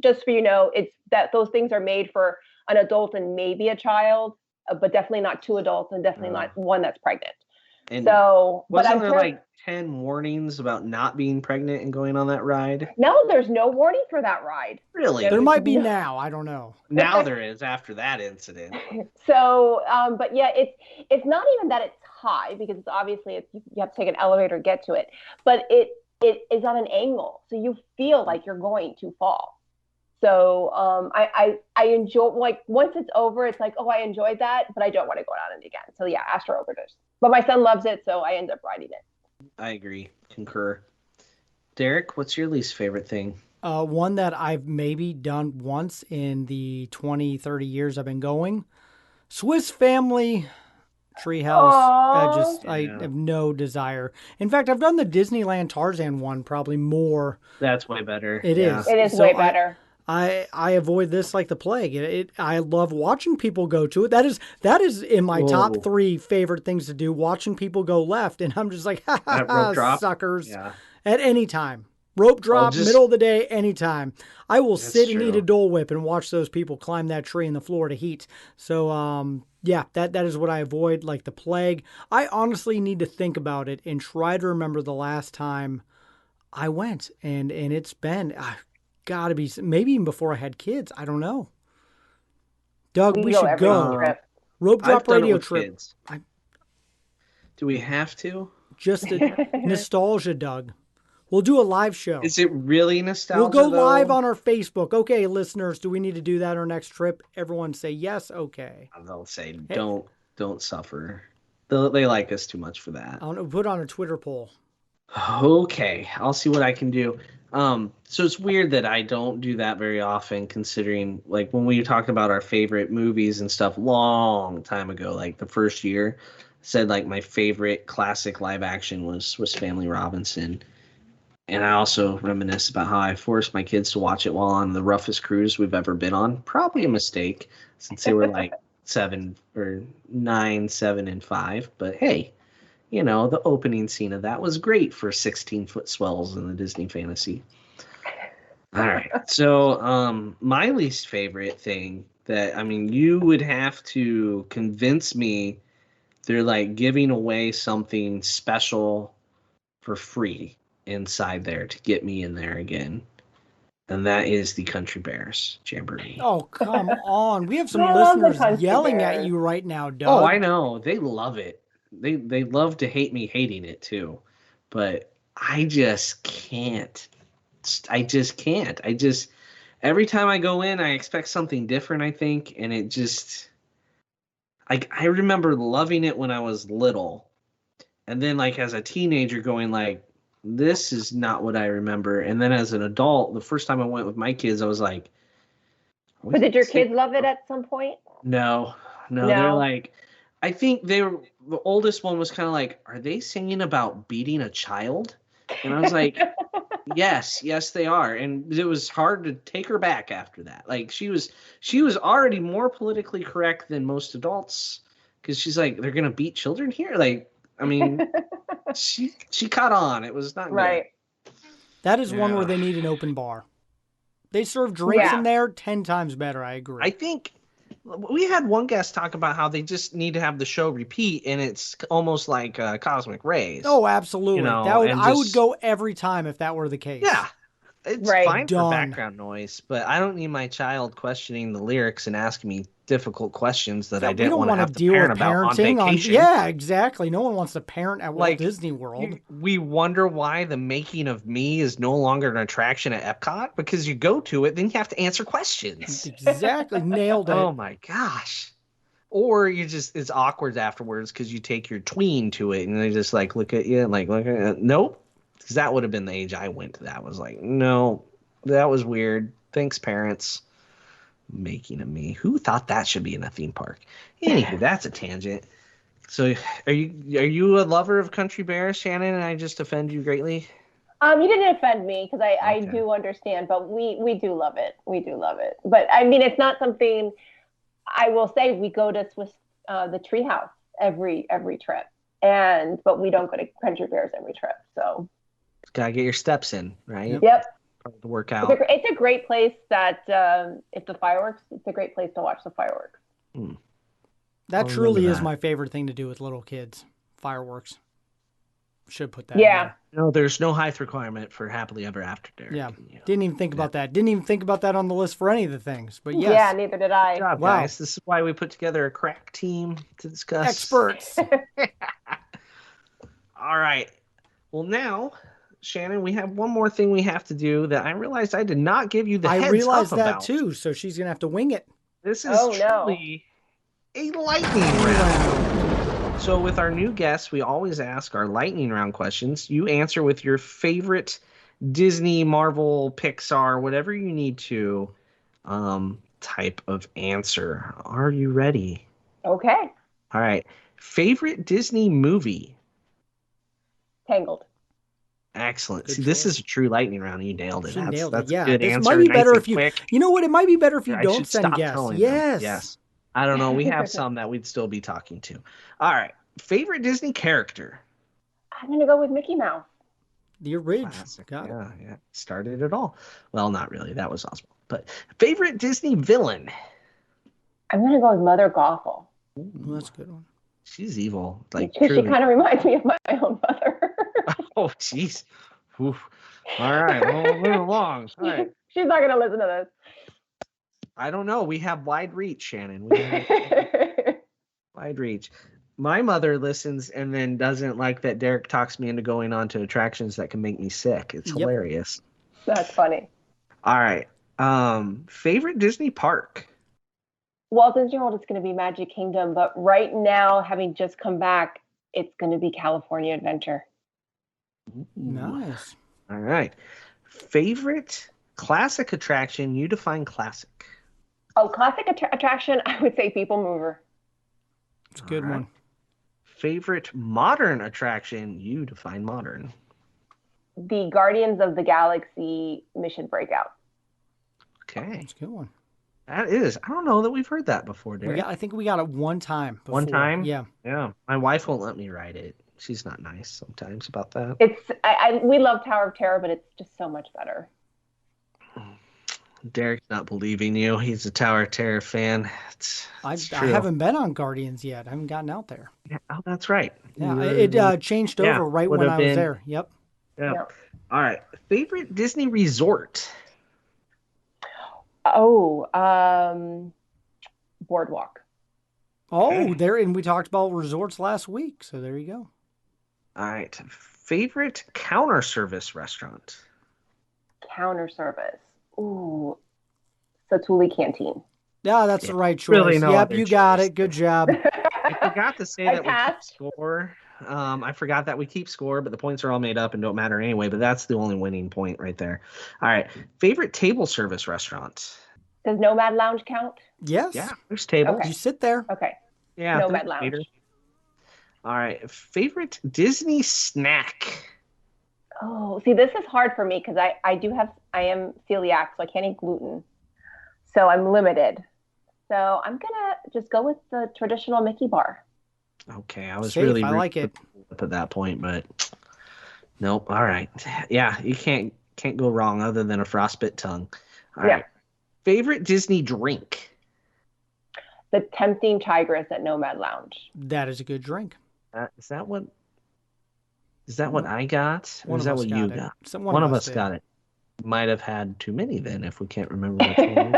just so you know, it's that those things are made for an adult and maybe a child, but definitely not 2 adults and definitely not one that's pregnant. And so, wasn't there like 10 warnings about not being pregnant and going on that ride? No, there's no warning for that ride. Really? There might be now. I don't know. Now there is after that incident. So, but yeah, it's not even that it's high because it's obviously you have to take an elevator to get to it, but it is on an angle, so you feel like you're going to fall. So I enjoy, like, once it's over, it's like, oh, I enjoyed that, but I don't want to go on it again. So yeah, Astro Orbiters. But my son loves it, so I end up riding it. I agree. Concur. Derek, what's your least favorite thing? One that I've maybe done once in the 20, 30 years I've been going. Swiss Family Treehouse. I have no desire. In fact, I've done the Disneyland Tarzan one probably more. That's way better. It is. It is way better. I avoid this like the plague. I love watching people go to it. That is in my top 3 favorite things to do. Watching people go left, and I'm just like, ha ha ha, suckers. Yeah. At any time. Rope drop, middle of the day, anytime. I will sit and eat a Dole Whip and watch those people climb that tree in the Florida heat. So, yeah, that is what I avoid like the plague. I honestly need to think about it and try to remember the last time I went. And it's been, gotta be, maybe even before I had kids. I don't know. Doug, we should go. Rope drop radio trip. Do we have to? Just a nostalgia, Doug. We'll do a live show. Is it really nostalgia? We'll go live on our Facebook. Okay, listeners, do we need to do that on our next trip? Everyone say yes. Okay. They'll say don't suffer. They like us too much for that. I'll put on a Twitter poll. Okay, I'll see what I can do. So it's weird that I don't do that very often, considering like when we talked about our favorite movies and stuff long time ago, like the first year, said like my favorite classic live action was Swiss Family Robinson. And I also reminisce about how I forced my kids to watch it while on the roughest cruise we've ever been on. Probably a mistake since they were like 9, 7, and 5. But hey, you know, the opening scene of that was great for 16-foot swells in the Disney fantasy. All right. So my least favorite thing that, I mean, you would have to convince me they're like giving away something special for free inside there to get me in there again, and that is the Country Bears Jamboree. Oh, come on. We have some listeners yelling at you right now, Doug. Oh, I know. They love it. They love to hate me hating it too, but I just can't. Every time I go in, I expect something different, I think, and it just, I remember loving it when I was little, and then like as a teenager going like, this is not what I remember. And then as an adult, the first time I went with my kids, I was like, but did your kids love it at some point? No. They're like, I think the oldest one was kind of like, are they singing about beating a child? And I was like, yes, they are. And it was hard to take her back after that. Like she was already more politically correct than most adults. Cause she's like, they're going to beat children here. Like, I mean, she caught on. It was not right. Good. That is one where they need an open bar. They serve drinks in there 10 times better. I agree. I think we had one guest talk about how they just need to have the show repeat, and it's almost like Cosmic Rays. Oh, absolutely. You know, I would go every time if that were the case. Yeah. It's fine for background noise, but I don't need my child questioning the lyrics and asking me difficult questions that I didn't want to have to deal with about on vacation. Yeah, exactly. No one wants to parent at Walt Disney World. We wonder why the Making of Me is no longer an attraction at Epcot, because you go to it, then you have to answer questions. Exactly. Nailed it. Oh my gosh. Or it's awkward afterwards because you take your tween to it and they just like look at you and like, look at it. Nope. Because that would have been the age I went to that. I was like, no, that was weird. Thanks, parents. Making of Me. Who thought that should be in a theme park? Anywho, that's a tangent. So are you a lover of Country Bears, Shannon, and I just offend you greatly? You didn't offend me because I do understand, but we do love it. We do love it. But I mean, it's not something, I will say we go to Swiss, the Treehouse every trip, but we don't go to Country Bears every trip. So gotta get your steps in, right? Yep. To work out. It's a great place that if the fireworks, it's a great place to watch the fireworks. That truly is my favorite thing to do with little kids. Fireworks. Should put that in there. No, there's no height requirement for Happily Ever After, Derek. Yeah. Didn't even think about that. Didn't even think about that on the list for any of the things. But yes. Yeah, neither did I. Good job, guys. This is why we put together a crack team to discuss. Experts. All right. Well, now, Shannon, we have one more thing we have to do that I realized I did not give you the heads up about. I realized that too, so she's going to have to wing it. This is truly a lightning round. So with our new guests, we always ask our lightning round questions. You answer with your favorite Disney, Marvel, Pixar, whatever you need to type of answer. Are you ready? Okay. All right. Favorite Disney movie? Tangled. Excellent. Good See, this choice. is a true lightning round. You nailed it. She nailed it. That's Yeah. a good This answer. might be Nice better and if you, quick. you know what? It might be better if you I don't should send stop guests. trolling them. Yes. Yes. I don't know. We have some that we'd still be talking to. All right. Favorite Disney character? I'm going to go with Mickey Mouse. The Ridge. Classic. Got it. Yeah. Started it all. Well, not really. That was Oswald. But favorite Disney villain? I'm going to go with Mother Gothel. Well, that's a good one. She's evil. Like, She truly. kind of reminds me of my own mother. Oh, jeez. Oof. All right. Well, we'll move along. All right. She's not going to listen to I don't know. We have wide reach, Shannon. We have this. wide reach. My mother listens and then doesn't like that Derek talks me into going on to attractions that can make me sick. It's hilarious. That's funny. All right. Favorite Disney park? Walt Disney World is going to be Magic Kingdom, but right now, having just come back, it's going to be California Adventure. Nice. All right. Favorite classic attraction? You define classic. Oh, classic attraction, I would say People Mover. It's a good All right. one. Favorite modern attraction? You define modern. The Guardians of the Galaxy Mission Breakout. Okay. It's a good one. That is. I don't know that we've heard that before, Derek. I think we got it one time before. One time? Yeah. Yeah. My wife won't let me ride it. She's not nice sometimes about that. We love Tower of Terror, but it's just so much better. Derek's not believing you. He's a Tower of Terror fan. I true. haven't been on Guardians yet. I haven't gotten out there. Yeah, oh, that's right. Yeah, it changed over right would when have I was been- there. Yep. Yeah. Yep. All right. Favorite Disney resort? Oh, Boardwalk. Oh, Okay. there, and we talked about resorts last week, so there you go. All right. Favorite counter service restaurant? Counter service. Ooh, Satuli Canteen. Yeah, that's the right choice. Really no Yep, other you got choice. it. Good job. I forgot to say I that we keep passed. score. I forgot that we keep score, but the points are all made up and don't matter anyway. But that's the only winning point right there. All right. Favorite table service restaurant? Does Nomad Lounge count? Yes. Yeah, there's tables. Okay. You sit there. Okay. Yeah, Nomad there's Lounge. waiters. All right. Favorite Disney snack? Oh, see, this is hard for me because I am celiac, so I can't eat gluten. So I'm limited. So I'm gonna just go with the traditional Mickey bar. Okay, I was Safe, really I like it. up at that point, but nope. All right. Yeah, you can't go wrong other than a frostbit tongue. All right. Favorite Disney drink? The tempting tigress at Nomad Lounge. That is a good drink. Is that what I got? Or One is of that us what you got it. got? One of us did. got it. Might have had too many then if we can't remember which one.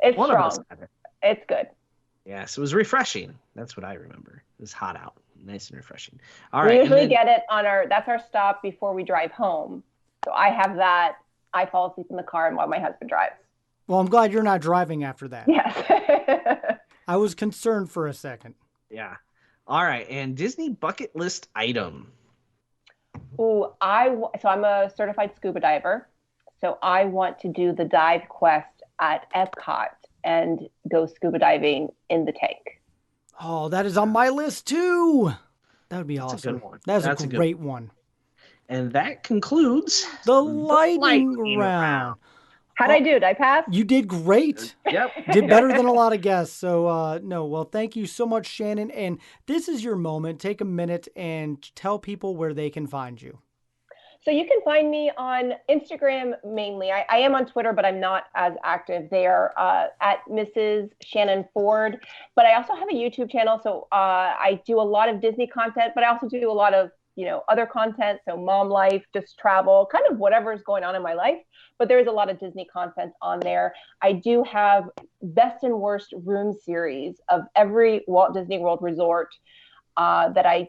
It's One of us strong. got it. It's good. Yes, it was refreshing. That's what I remember. It was hot out. Nice and refreshing. All We right. usually and then- get it that's our stop before we drive home. So I have that. I fall asleep in the car while my husband drives. Well, I'm glad you're not driving after that. Yes. I was concerned for a second. Yeah. All right. And Disney bucket list item. Ooh, so I'm a certified scuba diver. So I want to do the dive quest at Epcot and go scuba diving in the tank. Oh, that is on my list too. That would be That's a awesome. good one. That's That's a a good great one. And that concludes The lightning round. How'd I do? Did I pass? You did great. Yep. Did better than a lot of guests. So, no, well, thank you so much, Shannon. And this is your moment. Take a minute and tell people where they can find you. So you can find me on Instagram mainly. I am on Twitter, but I'm not as active there at Mrs. Shannon Ford. But I also have a YouTube channel. So I do a lot of Disney content, but I also do a lot of other content. So mom life, just travel, kind of whatever is going on in my life. But there's a lot of Disney content on there. I do have best and worst room series of every Walt Disney World resort that I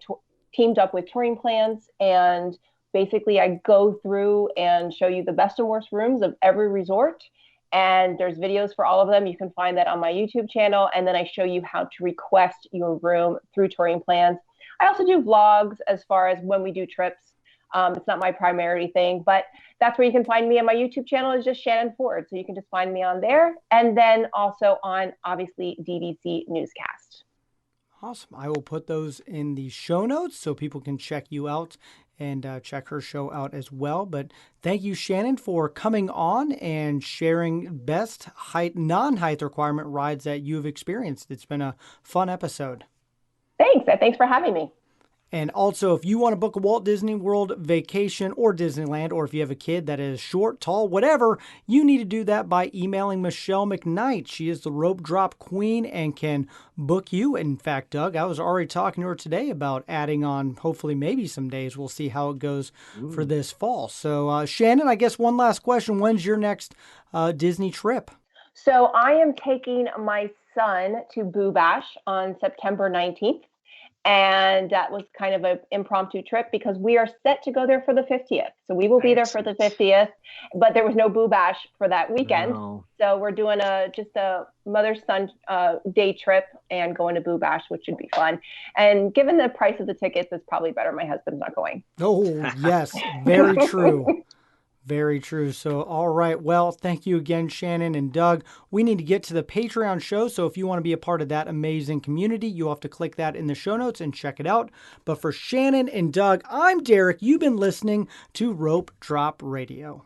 teamed up with touring plans. And basically, I go through and show you the best and worst rooms of every resort. And there's videos for all of them. You can find that on my YouTube channel. And then I show you how to request your room through touring plans. I also do vlogs as far as when we do trips. It's not my primary thing, but that's where you can find me. And my YouTube channel is just Shannon Ford. So you can just find me on there. And then also on, obviously, DVC Newscast. Awesome. I will put those in the show notes so people can check you out and check her show out as well. But thank you, Shannon, for coming on and sharing best height, non-height requirement rides that you've experienced. It's been a fun episode. Thanks. Thanks for having me. And also, if you want to book a Walt Disney World vacation or Disneyland, or if you have a kid that is short, tall, whatever, you need to do that by emailing Michelle McKnight. She is the rope drop queen and can book you. In fact, Doug, I was already talking to her today about adding on, hopefully, maybe some days. We'll see how it goes for this fall. So, Shannon, I guess one last question. When's your next Disney trip? So I am taking my son to Boo Bash on September 19th. And that was kind of an impromptu trip because we are set to go there for the 50th. So we will be there for the 50th, but there was no Boo Bash for that weekend. No. So we're doing just a mother-son day trip and going to Boo Bash, which should be fun. And given the price of the tickets, it's probably better my husband's not going. Oh, yes. Very true. Very true. So, all right. Well, thank you again, Shannon and Doug. We need to get to the Patreon show. So if you want to be a part of that amazing community, you'll have to click that in the show notes and check it out. But for Shannon and Doug, I'm Derek. You've been listening to Rope Drop Radio.